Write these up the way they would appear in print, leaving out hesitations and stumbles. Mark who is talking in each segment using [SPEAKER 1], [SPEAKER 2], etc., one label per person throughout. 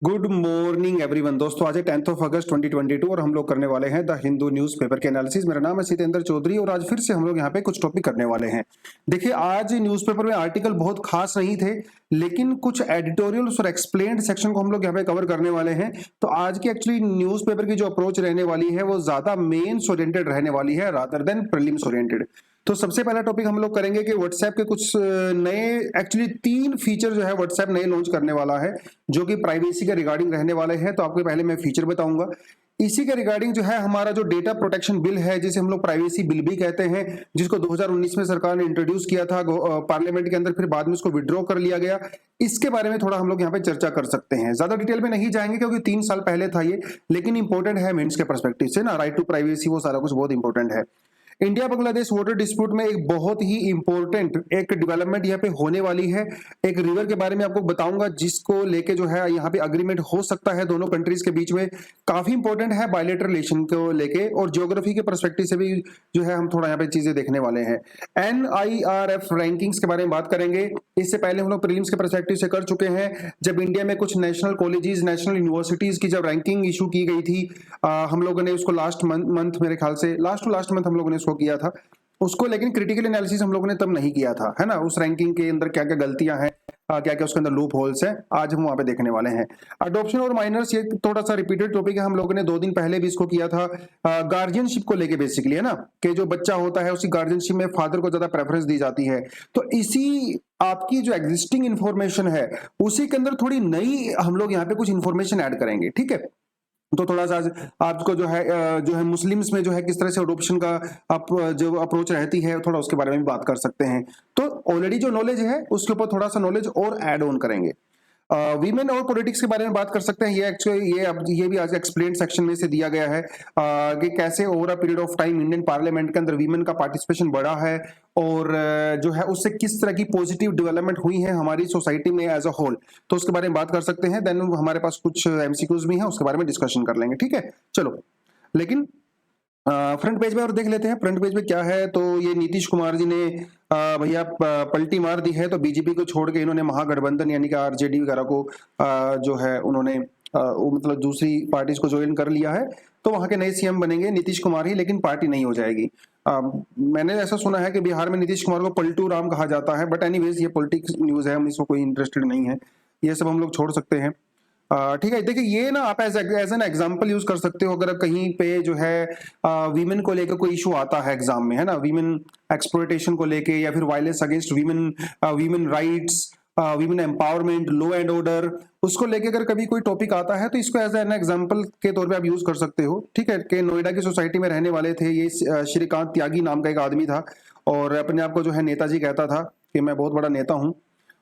[SPEAKER 1] Good morning everyone. दोस्तों आज है 10th ऑफ अगस्त 2022 और हम लोग करने वाले हैं द हिंदू न्यूज़पेपर के एनालिसिस। मेरा नाम है सितेंद्र चौधरी और आज फिर से हम लोग यहाँ पे कुछ टॉपिक करने वाले हैं। देखिए आज न्यूज़पेपर में आर्टिकल बहुत खास नहीं थे, लेकिन कुछ एडिटोरियल्स और एक्सप्लेन्ड सेक्शन को हम लोग यहाँ पे कवर करने वाले हैं। तो आज की एक्चुअली न्यूज़पेपर की जो अप्रोच रहने वाली है वो ज्यादा मेन्स ओरिएंटेड रहने वाली है रादर देन प्रीलिम्स ओरिएंटेड। तो सबसे पहला टॉपिक हम लोग करेंगे कि व्हाट्सएप के कुछ नए एक्चुअली 3 फीचर जो है व्हाट्सएप नए लॉन्च करने वाला है जो कि प्राइवेसी के रिगार्डिंग रहने वाले हैं। तो आपको पहले मैं फीचर बताऊंगा। इसी के रिगार्डिंग जो है हमारा जो डेटा प्रोटेक्शन बिल है, जिसे हम लोग प्राइवेसी बिल भी कहते हैं, जिसको 2019 में सरकार ने इंट्रोड्यूस किया था पार्लियामेंट के अंदर, फिर बाद में उसको विड्रॉ कर लिया गया। इसके बारे में थोड़ा हम लोग यहाँ पे चर्चा कर सकते हैं। ज्यादा डिटेल में नहीं जाएंगे क्योंकि 3 साल पहले था ये, लेकिन इंपॉर्टेंट है मेंस के परस्पेक्टिव से ना। राइट टू प्राइवेसी वो सारा कुछ बहुत इंपॉर्टेंट है। इंडिया बांग्लादेश वाटर डिस्प्यूट में एक बहुत ही इंपॉर्टेंट एक डेवलपमेंट यहाँ पे होने वाली है। एक रिवर के बारे में आपको बताऊंगा जिसको लेके जो है यहाँ पे अग्रीमेंट हो सकता है दोनों कंट्रीज के बीच में। काफी इंपॉर्टेंट है बायलैटरल रिलेशन को लेके, और ज्योग्राफी के पर्सपेक्टिव से भी जो है हम थोड़ा यहाँ पे चीजें देखने वाले हैं। NIRF रैंकिंग्स के बारे में बात करेंगे। इससे पहले हम लोग प्रीलिम्स के पर्सपेक्टिव से कर चुके हैं, जब इंडिया में कुछ नेशनल कॉलेजेस नेशनल यूनिवर्सिटीज की जब रैंकिंग इशू की गई थी, हम लोगों ने उसको लास्ट मंथ मेरे ख्याल से लास्ट टू लास्ट मंथ हम लोगों ने उसको किया था उसको, लेकिन क्रिटिकल एनालिसिस हम लोगों ने तब नहीं किया था, है ना। उस रैंकिंग के अंदर क्या क्या गलतियां हैं, क्या क्या उसके अंदर लूप होल्स हैं, आज हम वहां पे देखने वाले हैं। अडॉप्शन और माइनर्स ये थोड़ा सा रिपीटेड टॉपिक है, हम लोगों ने 2 दिन पहले भी इसको किया था। गार्जियनशिप को लेके बेसिकली, है ना, कि जो बच्चा होता है उसकी गार्जियनशिप में फादर को ज्यादा प्रेफरेंस दी जाती है। तो इसी आपकी जो एग्जिस्टिंग इंफॉर्मेशन है उसी के अंदर थोड़ी नई हम लोग यहाँ पे कुछ इंफॉर्मेशन ऐड करेंगे, ठीक है। तो थोड़ा सा आपको जो है मुस्लिम्स में जो है किस तरह से अडॉप्शन का जो अप्रोच रहती है, थोड़ा उसके बारे में भी बात कर सकते हैं। तो ऑलरेडी जो नॉलेज है उसके ऊपर थोड़ा सा नॉलेज और ऐड ऑन करेंगे। वीमेन और पॉलिटिक्स के बारे में बात कर सकते हैं। ये एक्चुअली ये भी आज एक्सप्लेन सेक्शन में से दिया गया है कि कैसे over a period of time Indian parliament के अंदर वीमेन का पार्टिसिपेशन बढ़ा है, और जो है उससे किस तरह की पॉजिटिव डेवलपमेंट हुई है हमारी सोसाइटी में एज अ होल। तो उसके बारे में बात कर सकते हैं। देन हमारे पास कुछ MCQs भी हैं, उसके बारे में डिस्कशन कर लेंगे, ठीक है। चलो, लेकिन फ्रंट पेज में और देख लेते हैं फ्रंट पेज में क्या है। तो ये नीतीश कुमार जी ने भैया पलटी मार दी है। तो बीजेपी को छोड़ के इन्होंने महागठबंधन यानी कि RJD वगैरह को जो है उन्होंने मतलब दूसरी पार्टीज को ज्वाइन कर लिया है। तो वहां के नए CM बनेंगे नीतीश कुमार ही, लेकिन पार्टी नहीं हो जाएगी। मैंने ऐसा सुना है कि बिहार में नीतीश कुमार को पलटू राम कहा जाता है, बट एनीवेज ये पॉलिटिक्स न्यूज है, हम इसको कोई इंटरेस्टेड नहीं है, ये सब हम लोग छोड़ सकते हैं। ठीक है। देखिए ये ना आप एज एन एग्जांपल यूज कर सकते हो अगर कहीं पे जो है वीमेन को लेकर कोई इशू आता है एग्जाम में, है ना, वीमेन एक्सप्लॉयटेशन को लेके या फिर violence against women, women rights, women empowerment, law and order, उसको लेके अगर कभी कोई टॉपिक आता है तो इसको एज एन एग्जांपल के तौर पे आप यूज कर सकते हो, ठीक है। कि नोएडा की सोसाइटी में रहने वाले थे ये श्रीकांत त्यागी नाम का एक आदमी था, और अपने आप को जो है नेताजी कहता था कि मैं बहुत बड़ा नेता हूं,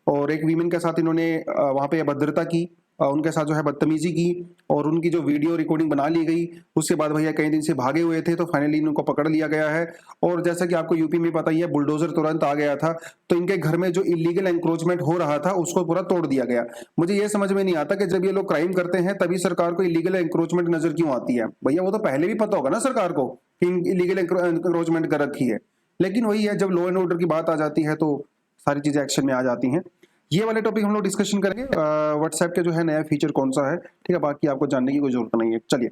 [SPEAKER 1] और एक वीमेन के साथ इन्होंने वहां पे अभद्रता की, उनके साथ जो है बदतमीजी की, और उनकी जो वीडियो रिकॉर्डिंग बना ली गई। उसके बाद भैया कई दिन से भागे हुए थे, तो फाइनली इनको पकड़ लिया गया है। और जैसा कि आपको यूपी में पता ही है, बुलडोजर तुरंत आ गया था, तो इनके घर में जो इलीगल एंक्रोचमेंट हो रहा था उसको पूरा तोड़ दिया गया। मुझे ये समझ में नहीं आता कि जब ये लोग क्राइम करते हैं तभी सरकार को इलीगल एंक्रोचमेंट नजर क्यों आती है। भैया वो तो पहले भी पता होगा ना सरकार को कि इलीगल एंक्रोचमेंट कर रखी है, लेकिन वही है जब लॉ एंड ऑर्डर की बात आ जाती है तो सारी चीजें एक्शन में आ जाती हैं। ये वाले टॉपिक हम लोग डिस्कशन करेंगे। व्हाट्सएप के जो है नया फीचर कौन सा है, ठीक है, बाकी आपको जानने की कोई जरूरत नहीं है। चलिए,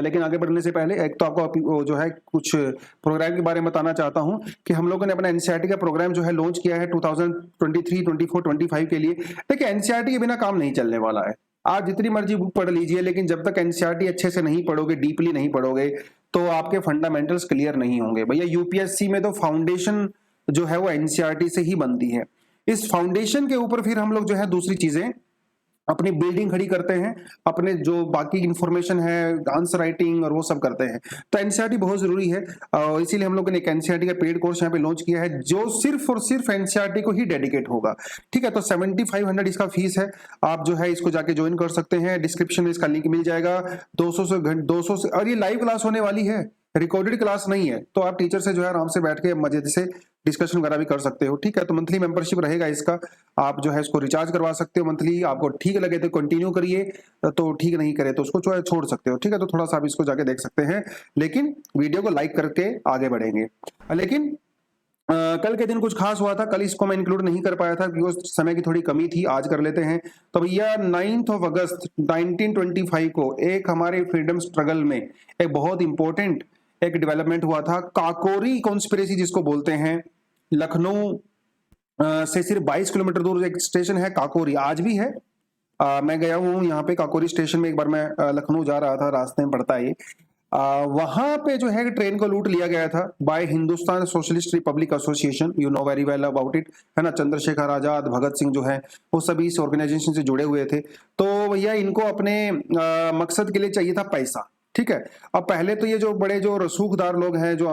[SPEAKER 1] लेकिन आगे बढ़ने से पहले एक तो आपको जो है कुछ प्रोग्राम के बारे में बताना चाहता हूं कि हम लोगों ने अपना NCERT का प्रोग्राम जो है लॉन्च किया है 2023, 24, 25 के लिए। देखिए NCERT के बिना काम नहीं चलने वाला है। आप जितनी मर्जी बुक पढ़ लीजिए, लेकिन जब तक NCERT अच्छे से नहीं पढ़ोगे, डीपली नहीं पढ़ोगे, तो आपके फंडामेंटल्स क्लियर नहीं होंगे। भैया UPSC में तो फाउंडेशन जो है वो NCERT से ही बनती है। इस फाउंडेशन के ऊपर फिर हम लोग जो है दूसरी चीजें अपनी बिल्डिंग खड़ी करते हैं, अपने जो बाकी इंफॉर्मेशन है, आंसर राइटिंग और वो सब करते हैं। तो NCERT बहुत जरूरी है, और इसीलिए हम लोगों ने एक NCERT का पेड कोर्स यहाँ पे लॉन्च किया है जो सिर्फ और सिर्फ NCERT को ही डेडिकेट होगा, ठीक है। तो 7500 इसका फीस है। आप जो है इसको जाके ज्वाइन कर सकते हैं, डिस्क्रिप्शन में इसका लिंक मिल जाएगा। 200 से, और ये लाइव क्लास होने वाली है, रिकॉर्डेड क्लास नहीं है। तो आप टीचर से जो है आराम से बैठ के मजे से डिस्कशन वगैरह भी कर सकते हो, ठीक है। तो मंथली मेंबरशिप रहेगा इसका, आप जो है इसको रिचार्ज करवा सकते हो मंथली। आपको ठीक लगे तो कंटिन्यू करिए, तो ठीक नहीं करे तो उसको छोड़ सकते हो, ठीक है। तो थोड़ा सा आप इसको जाके देख सकते हैं, लेकिन वीडियो को लाइक करके आगे बढ़ेंगे। लेकिन कल के दिन कुछ खास हुआ था, कल इसको मैं इंक्लूड नहीं कर पाया था क्योंकि समय की थोड़ी कमी थी, आज कर लेते हैं। तो भैया 9 अगस्त 1925 को एक हमारे फ्रीडम स्ट्रगल में एक बहुत इंपॉर्टेंट एक डेवलपमेंट हुआ था, काकोरी कॉन्स्पिरेसी जिसको बोलते हैं। लखनऊ से सिर्फ 22 किलोमीटर दूर एक स्टेशन है काकोरी, आज भी है। मैं गया हूँ यहाँ पे काकोरी स्टेशन में, एक बार मैं लखनऊ जा रहा था, रास्ते में पड़ता है ये। वहां पे जो है ट्रेन को लूट लिया गया था by Hindustan socialist republic association, you know very well about it, है ना। चंद्रशेखर आजाद, भगत सिंह जो है वो सभी इस ऑर्गेनाइजेशन से जुड़े हुए थे। तो भैया इनको अपने मकसद के लिए चाहिए था पैसा, ठीक है। अब पहले तो ये जो बड़े जो रसूखदार लोग हैं, जो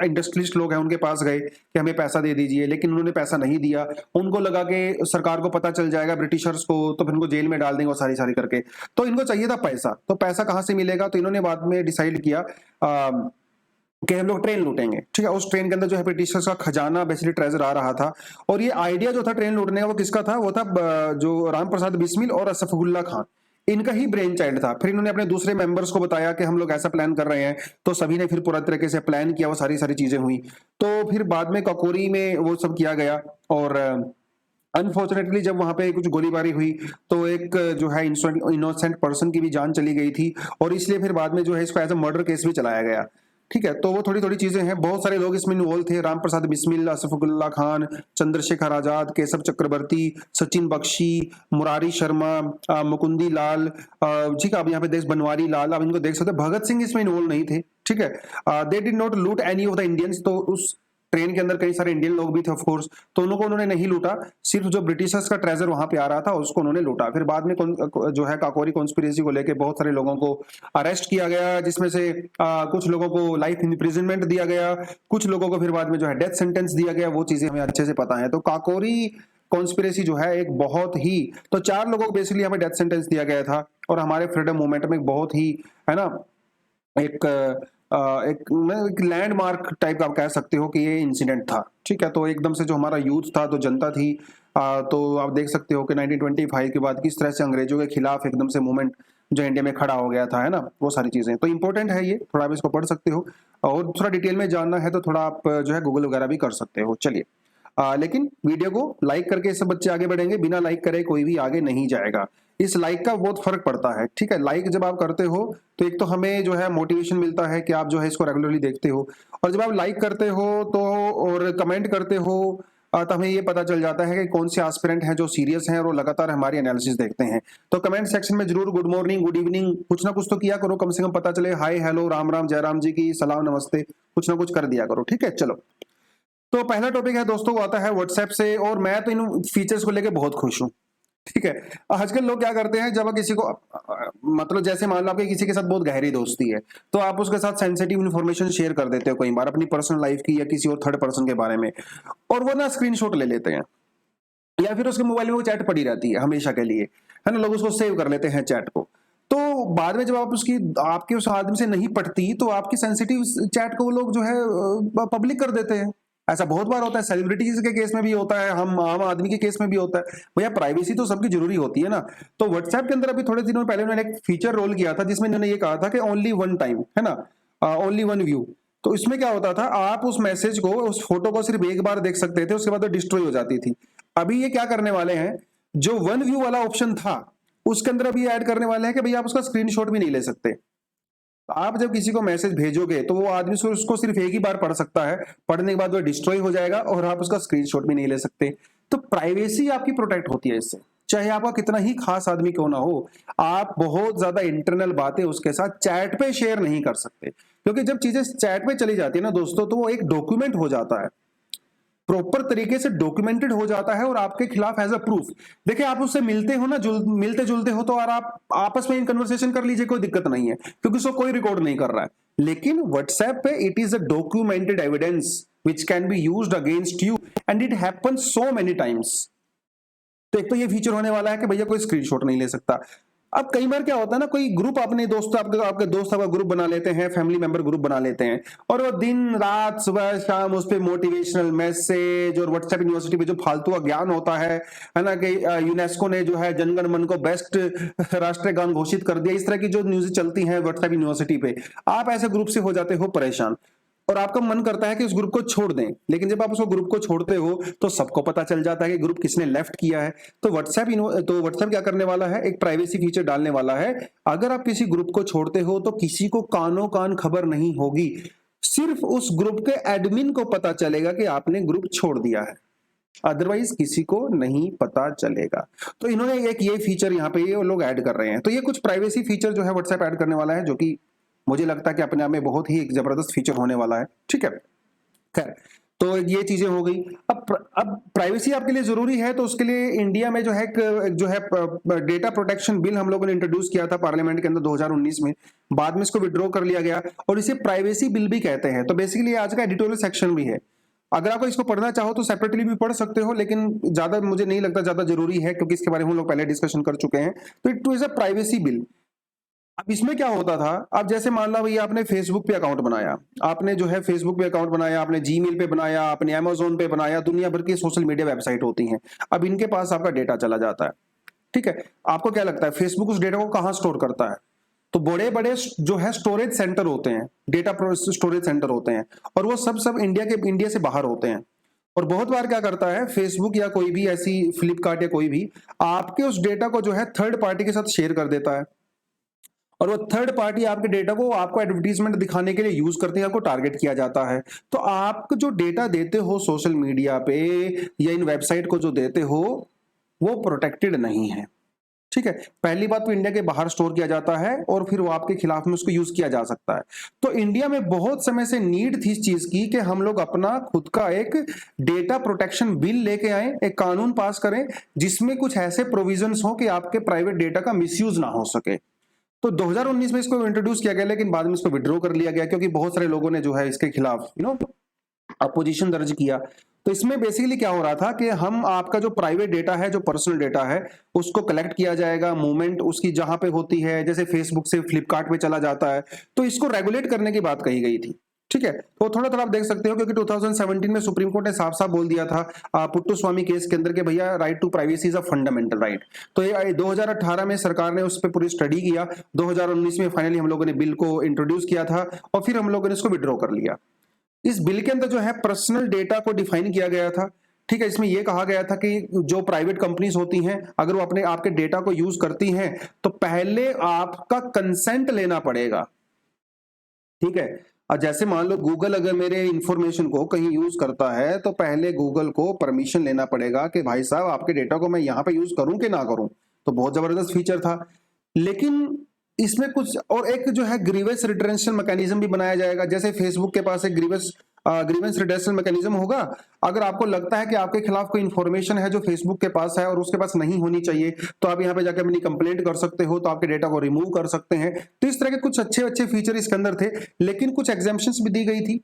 [SPEAKER 1] इंडस्ट्रियलिस्ट लोग हैं, उनके पास गए कि हमें पैसा दे दीजिए, लेकिन उन्होंने पैसा नहीं दिया। उनको लगा कि सरकार को पता चल जाएगा ब्रिटिशर्स को, तो फिर इनको जेल में डाल देंगे वो सारी सारी करके। तो इनको चाहिए था पैसा, तो पैसा कहाँ से मिलेगा, तो इन्होंने बाद में डिसाइड किया कि हम लोग ट्रेन लूटेंगे, ठीक है। उस ट्रेन के अंदर जो है ब्रिटिशर्स का खजाना बेसिकली ट्रेजर आ रहा था। और ये आइडिया जो था ट्रेन लूटने का वो किसका था, वो था जो राम प्रसाद बिस्मिल और असफगुल्ला खान, इनका ही ब्रेन चाइल्ड था। फिर इन्होंने अपने दूसरे मेंबर्स को बताया कि हम लोग ऐसा प्लान कर रहे हैं, तो सभी ने फिर पूरा तरीके से प्लान किया, वो सारी सारी चीजें हुई। तो फिर बाद में काकोरी में वो सब किया गया। और अनफॉर्चुनेटली जब वहां पे कुछ गोलीबारी हुई तो एक जो है इनोसेंट पर्सन की भी जान चली गई थी, और इसलिए फिर बाद में जो है इसको एज अ मर्डर केस भी चलाया गया, ठीक है। तो वो थोड़ी थोड़ी चीजें हैं, बहुत सारे लोग इसमें इन्वॉल्व थे, राम प्रसाद बिस्मिल, असफगुल्ला खान, चंद्रशेखर आजाद, केशव चक्रवर्ती, सचिन बख्शी, मुरारी शर्मा, मुकुंदी लाल, ठीक है। अब यहाँ पे देख बनवारी लाल, अब इनको देख सकते हैं, भगत सिंह इसमें इन्वॉल्व नहीं थे, ठीक है। दे डिड नॉट लूट एनी ऑफ द इंडियंस, तो उस ट्रेन के अंदर कई सारे इंडियन लोग भी थे ऑफ कोर्स, तो उनको उन्होंने नहीं लूटा, सिर्फ जो ब्रिटिशर्स का ट्रेजर वहां पे आ रहा था उसको उन्होंने लूटा। फिर बाद में जो है काकोरी कॉन्स्पिरेसी को लेके बहुत सारे लोगों को अरेस्ट किया गया, जिसमें से कुछ लोगों को लाइफ इम्प्रिजनमेंट दिया गया, कुछ लोगों को फिर बाद में जो है डेथ सेंटेंस दिया गया, वो चीजें हमें अच्छे से पता है। तो काकोरी कॉन्स्पिरेसी जो है एक बहुत ही, तो 4 लोगों को बेसिकली हमें डेथ सेंटेंस दिया गया था, और हमारे फ्रीडम मूवमेंट में एक बहुत ही, है ना, एक एक लैंडमार्क टाइप का आप कह सकते हो कि ये इंसिडेंट था, ठीक है। तो एकदम से जो हमारा यूथ था, तो जनता थी, तो आप देख सकते हो कि 1925 के बाद किस तरह से अंग्रेजों के खिलाफ एकदम से मूवमेंट जो इंडिया में खड़ा हो गया था, है ना, वो सारी चीजें तो इंपॉर्टेंट है, ये थोड़ा आप इसको पढ़ सकते हो, और थोड़ा डिटेल में जानना है तो थोड़ा आप जो है गूगल वगैरह भी कर सकते हो। चलिए, लेकिन वीडियो को लाइक करके सब बच्चे आगे बढ़ेंगे, बिना लाइक करे कोई भी आगे नहीं जाएगा। इस लाइक का बहुत फर्क पड़ता है, ठीक है। लाइक जब आप करते हो तो एक तो हमें जो है मोटिवेशन मिलता है कि आप जो है इसको रेगुलरली देखते हो, और जब आप लाइक करते हो तो और कमेंट करते हो तो हमें ये पता चल जाता है कि कौन से एस्पिरेंट हैं जो सीरियस हैं और वो लगातार हमारी एनालिसिस देखते हैं। तो कमेंट सेक्शन में जरूर गुड मॉर्निंग, गुड इवनिंग, कुछ ना कुछ तो किया करो, कम से कम पता चले, हाय हेलो राम राम जय राम जी की सलाम नमस्ते, कुछ ना कुछ कर दिया करो, ठीक है। चलो, तो पहला टॉपिक है दोस्तों, वो आता है व्हाट्सएप से, और मैं तो इन फीचर्स को लेके बहुत खुश हूँ, ठीक है। आजकल लोग क्या करते हैं, जब किसी को मतलब जैसे मान लो आपके किसी के साथ बहुत गहरी दोस्ती है, तो आप उसके साथ सेंसिटिव इन्फॉर्मेशन शेयर कर देते हो कई बार, अपनी पर्सनल लाइफ की या किसी और थर्ड पर्सन के बारे में, और वो ना स्क्रीनशॉट ले लेते हैं, या फिर उसके मोबाइल में वो चैट पड़ी रहती है हमेशा के लिए, है ना। लोग उसको सेव कर लेते हैं चैट को, तो बाद में जब आप उसकी आपके उस आदमी से नहीं पटती, तो आपकी सेंसिटिव चैट को वो लोग जो है पब्लिक कर देते हैं। ऐसा बहुत बार होता है, सेलिब्रिटीज के केस में भी होता है, हम आम आदमी के केस में भी होता है। भैया प्राइवेसी तो सबकी जरूरी होती है ना। तो व्हाट्सएप के अंदर अभी थोड़े दिनों पहले उन्होंने एक फीचर रोल किया था, जिसमें उन्होंने ये कहा था कि ओनली वन टाइम, है ना, ओनली वन व्यू। तो इसमें क्या होता था, आप उस मैसेज को, उस फोटो को सिर्फ एक बार देख सकते थे, उसके बाद वो डिस्ट्रॉय हो जाती थी। अभी ये क्या करने वाले हैं, जो वन व्यू वाला ऑप्शन था उसके अंदर अभी ऐड करने वाले हैं कि भैया आप उसका स्क्रीनशॉट भी नहीं ले सकते। आप जब किसी को मैसेज भेजोगे तो वो आदमी उसको सिर्फ एक ही बार पढ़ सकता है, पढ़ने के बाद वो डिस्ट्रॉय हो जाएगा, और आप उसका स्क्रीनशॉट भी नहीं ले सकते। तो प्राइवेसी आपकी प्रोटेक्ट होती है इससे, चाहे आपका कितना ही खास आदमी क्यों ना हो, आप बहुत ज्यादा इंटरनल बातें उसके साथ चैट पे शेयर नहीं कर सकते, क्योंकि जब चीजें चैट पे चली जाती है ना दोस्तों, तो वो एक डॉक्यूमेंट हो जाता है, प्रॉपर तरीके से डॉक्यूमेंटेड हो जाता है, और आपके खिलाफ एज अ प्रूफ। देखिए, आप उससे मिलते हो ना, मिलते जुलते हो, तो और आप आपस में कन्वर्सेशन कर लीजिए, कोई दिक्कत नहीं है, क्योंकि उसको कोई रिकॉर्ड नहीं कर रहा है। लेकिन व्हाट्सएप पे it is a documented evidence which can be used against you, and it happens so many times. तो एक तो ये फीचर होने वाला है कि भैया कोई स्क्रीनशॉट नहीं ले सकता। अब कई बार क्या होता है ना, कोई ग्रुप अपने दोस्त, आपके दोस्त आपका ग्रुप बना लेते हैं, फैमिली मेंबर ग्रुप बना लेते हैं, और वो दिन रात सुबह शाम उस पर मोटिवेशनल मैसेज और व्हाट्सएप यूनिवर्सिटी पे जो फालतू का ज्ञान होता है ना, कि यूनेस्को ने जो है जनगण मन को बेस्ट राष्ट्रीय गान घोषित कर दिया, इस तरह की जो न्यूज चलती है व्हाट्सएप यूनिवर्सिटी पे, आप ऐसे ग्रुप से हो जाते हो परेशान। और आपका मन करता है कि उस ग्रुप को छोड़ दें, लेकिन जब आप उसको ग्रुप को छोड़ते हो तो सबको पता चल जाता है कि ग्रुप किसने लेफ्ट किया है। तो व्हाट्सएप क्या करने वाला है, एक प्राइवेसी फीचर डालने वाला है। अगर आप किसी ग्रुप को छोड़ते हो तो किसी को कानो कान खबर नहीं होगी, सिर्फ उस ग्रुप के एडमिन को पता चलेगा कि आपने ग्रुप छोड़ दिया है, अदरवाइज किसी को नहीं पता चलेगा। तो इन्होंने एक ये फीचर यहाँ पे ये लोग ऐड कर रहे हैं। तो ये कुछ प्राइवेसी फीचर जो है व्हाट्सएप ऐड करने वाला है, जो कि मुझे लगता है कि अपने आप में बहुत ही एक जबरदस्त फीचर होने वाला है। ठीक है, खैर, तो ये चीजें हो गई। अब प्राइवेसी आपके लिए जरूरी है, तो उसके लिए इंडिया में जो है डेटा प्रोटेक्शन बिल हम लोगों ने इंट्रोड्यूस किया था पार्लियामेंट के अंदर 2019 में। बाद में इसको विड्रॉ कर लिया गया और इसे प्राइवेसी बिल भी कहते हैं। तो बेसिकली आज का एडिटोरियल सेक्शन भी है, अगर आपको इसको पढ़ना चाहो तो सेपरेटली भी पढ़ सकते हो, लेकिन ज्यादा मुझे नहीं लगता ज्यादा जरूरी है, क्योंकि इसके बारे में हम लोग पहले डिस्कशन कर चुके हैं। तो it is a privacy bill. अब इसमें क्या होता था, अब जैसे मान लो भैया आपने फेसबुक पे अकाउंट बनाया, आपने जो है फेसबुक पे अकाउंट बनाया, आपने जीमेल पे बनाया, आपने अमेज़न पे बनाया, दुनिया भर की सोशल मीडिया वेबसाइट होती हैं। अब इनके पास आपका डेटा चला जाता है। ठीक है, आपको क्या लगता है फेसबुक उस डेटा को कहां स्टोर करता है? तो बड़े बड़े जो है स्टोरेज सेंटर होते हैं, डेटा स्टोरेज सेंटर होते हैं, और वो सब इंडिया से बाहर होते हैं। और बहुत बार क्या करता है फेसबुक या कोई भी ऐसी फ्लिपकार्ट या कोई भी आपके उस डेटा को जो है थर्ड पार्टी के साथ शेयर कर देता है, और वो थर्ड पार्टी आपके डेटा को आपको एडवर्टीजमेंट दिखाने के लिए यूज करते हैं, आपको टारगेट किया जाता है। तो आप जो डेटा देते हो सोशल मीडिया पे या इन वेबसाइट को जो देते हो वो प्रोटेक्टेड नहीं है। ठीक है, पहली बात तो इंडिया के बाहर स्टोर किया जाता है और फिर वो आपके खिलाफ में उसको यूज किया जा सकता है। तो इंडिया में बहुत समय से नीड थी इस चीज की कि हम लोग अपना खुद का एक डेटा प्रोटेक्शन बिल लेके आए, एक कानून पास करें जिसमें कुछ ऐसे प्रोविजंस हो कि आपके प्राइवेट डेटा का मिसयूज ना हो सके। तो 2019 में इसको इंट्रोड्यूस किया गया, लेकिन बाद में इसको विड्रॉ कर लिया गया, क्योंकि बहुत सारे लोगों ने जो है इसके खिलाफ अपोजिशन दर्ज किया। तो इसमें बेसिकली क्या हो रहा था कि हम आपका जो प्राइवेट डेटा है, जो पर्सनल डेटा है, उसको कलेक्ट किया जाएगा, मूवमेंट उसकी जहां पे होती है, जैसे फेसबुक से फ्लिपकार्ट पे चला जाता है, तो इसको रेगुलेट करने की बात कही गई थी। ठीक है, तो थोड़ा थोड़ा आप देख सकते हो, क्योंकि 2017 में सुप्रीम कोर्ट ने साफ साफ बोल दिया था पुट्टू स्वामी केस के अंदर कि भैया right to privacy is a fundamental right. तो ये 2018 में सरकार ने उस पर पूरी स्टडी किया, 2019 में फाइनली हम लोगों ने बिल को इंट्रोड्यूस किया था और फिर हम लोगों ने इसको विड्रॉ कर लिया। इस बिल के अंदर जो है पर्सनल डेटा को डिफाइन किया गया था। ठीक है, इसमें यह कहा गया था कि जो प्राइवेट कंपनीज होती हैं अगर वो अपने आपके डेटा को यूज करती हैं तो पहले आपका कंसेंट लेना पड़ेगा। ठीक है, और जैसे मान लो गूगल अगर मेरे इंफॉर्मेशन को कहीं यूज करता है तो पहले गूगल को परमिशन लेना पड़ेगा कि भाई साहब आपके डेटा को मैं यहां पे यूज करूं कि ना करूं। तो बहुत जबरदस्त फीचर था, लेकिन इसमें कुछ और एक जो है ग्रीवेंस रिड्रेसल मैकेनिज्म भी बनाया जाएगा। जैसे फेसबुक के पास एक ग्रीवेंस रिड्रेसल मैकेनिज्म होगा, अगर आपको लगता है कि आपके खिलाफ कोई इंफॉर्मेशन है जो फेसबुक के पास है और उसके पास नहीं होनी चाहिए, तो आप यहाँ पे जाकर अपनी कंप्लेंट कर सकते हो, तो आपके डेटा को रिमूव कर सकते हैं। तो इस तरह के कुछ अच्छे अच्छे फीचर इसके अंदर थे, लेकिन कुछ एग्जाम्पशंस भी दी गई थी।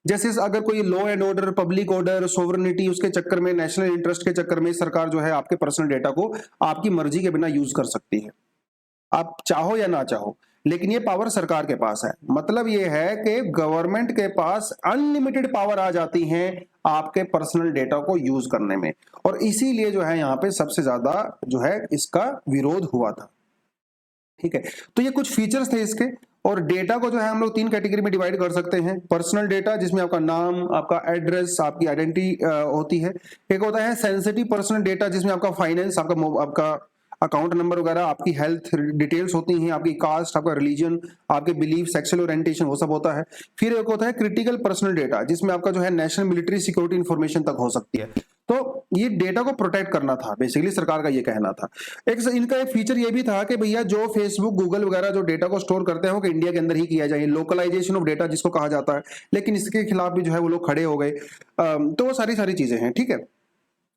[SPEAKER 1] जैसे अगर कोई law and order, public order, sovereignty, उसके चक्कर में, नेशनल इंटरेस्ट के चक्कर में सरकार जो है आपके पर्सनल डेटा को आपकी मर्जी के बिना यूज कर सकती है, आप चाहो या ना चाहो, लेकिन ये पावर सरकार के पास है। मतलब ये है कि गवर्नमेंट के पास अनलिमिटेड पावर आ जाती है आपके पर्सनल डेटा को यूज करने में, और इसीलिए जो है यहाँ पे सबसे ज्यादा जो है इसका विरोध हुआ था। ठीक है, तो ये कुछ फीचर्स थे इसके। और डेटा को जो है हम लोग 3 कैटेगरी में डिवाइड कर सकते हैं। पर्सनल डेटा जिसमें आपका नाम, आपका एड्रेस, आपकी आइडेंटिटी होती है। एक होता है सेंसिटिव पर्सनल डेटा जिसमें आपका फाइनेंस, आपका अकाउंट नंबर वगैरह, आपकी हेल्थ डिटेल्स होती हैं, आपकी कास्ट, आपका रिलीजन, आपके बिलीफ, सेक्सुअल ओरिएंटेशन, वो सब होता है। फिर एक होता है क्रिटिकल पर्सनल डेटा जिसमें आपका जो है नेशनल मिलिट्री सिक्योरिटी इंफॉर्मेशन तक हो सकती है। तो ये डेटा को प्रोटेक्ट करना था बेसिकली, सरकार का ये कहना था। इनका एक फीचर ये भी था कि भैया जो फेसबुक, गूगल वगैरह जो डेटा को स्टोर करते हैं वो इंडिया के अंदर ही किया जाए, लोकलाइजेशन ऑफ डेटा जिसको कहा जाता है। लेकिन इसके खिलाफ भी जो है वो लोग खड़े हो गए। तो वो सारी चीजें हैं। ठीक है,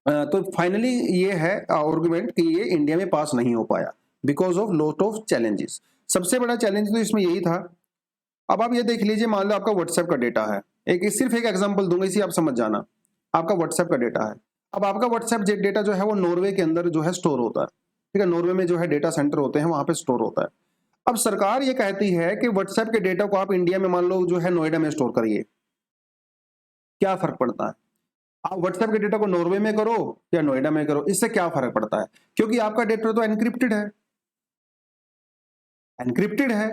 [SPEAKER 1] तो फाइनली ये है आर्गुमेंट कि ये इंडिया में पास नहीं हो पाया because of lot of challenges. सबसे बड़ा चैलेंज तो इसमें यही था। अब आप ये देख लीजिए, मान लो आपका व्हाट्सएप का डेटा है, सिर्फ एक एग्जांपल दूंगा, इसी आप समझ जाना। आपका व्हाट्सएप का डेटा है, अब आपका व्हाट्सएप डेटा जो है वो नॉर्वे के अंदर जो है स्टोर होता है। ठीक है, नॉर्वे में जो है डेटा सेंटर होते हैं, वहां पे स्टोर होता है। अब सरकार ये कहती है कि व्हाट्सएप के डेटा को आप इंडिया में मान लो जो है नोएडा में स्टोर करिए, क्या फर्क पड़ता है? आप व्हाट्सएप के डेटा को नॉर्वे में करो या नोएडा में करो, इससे क्या फर्क पड़ता है? क्योंकि आपका डेटा तो एनक्रिप्टेड है, एनक्रिप्टेड है।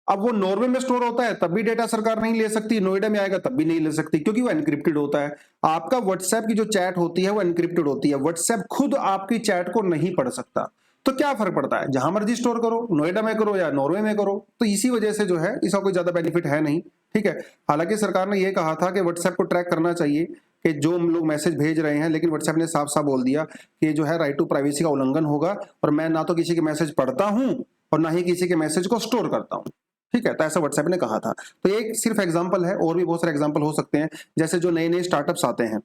[SPEAKER 1] अब वो नॉर्वे में स्टोर होता है तब भी डेटा सरकार नहीं ले सकती, नोएडा में आएगा तब भी नहीं ले सकती, क्योंकि वो एनक्रिप्टेड होता है। आपका व्हाट्सएप की जो चैट होती है वो एनक्रिप्टेड होती है, व्हाट्सएप खुद आपकी चैट को नहीं पढ़ सकता। तो क्या फर्क पड़ता है, जहां मर्जी स्टोर करो, नोएडा में करो या नॉर्वे में करो। तो इसी वजह से जो है इसका कोई ज्यादा बेनिफिट है नहीं, ठीक है। हालांकि सरकार ने यह कहा था कि व्हाट्सएप को ट्रैक करना चाहिए कि जो हम लोग मैसेज भेज रहे हैं, लेकिन व्हाट्सएप ने साफ साफ बोल दिया कि जो है राइट टू प्राइवेसी का उल्लंघन होगा, और मैं ना तो किसी के मैसेज पढ़ता हूं और ना ही किसी के मैसेज को स्टोर करता हूं, ठीक है। तो ऐसा व्हाट्सएप ने कहा था। तो एक सिर्फ एग्जांपल है, और भी बहुत सारे एग्जांपल हो सकते हैं। जैसे जो नए नए स्टार्टअप्स आते हैं,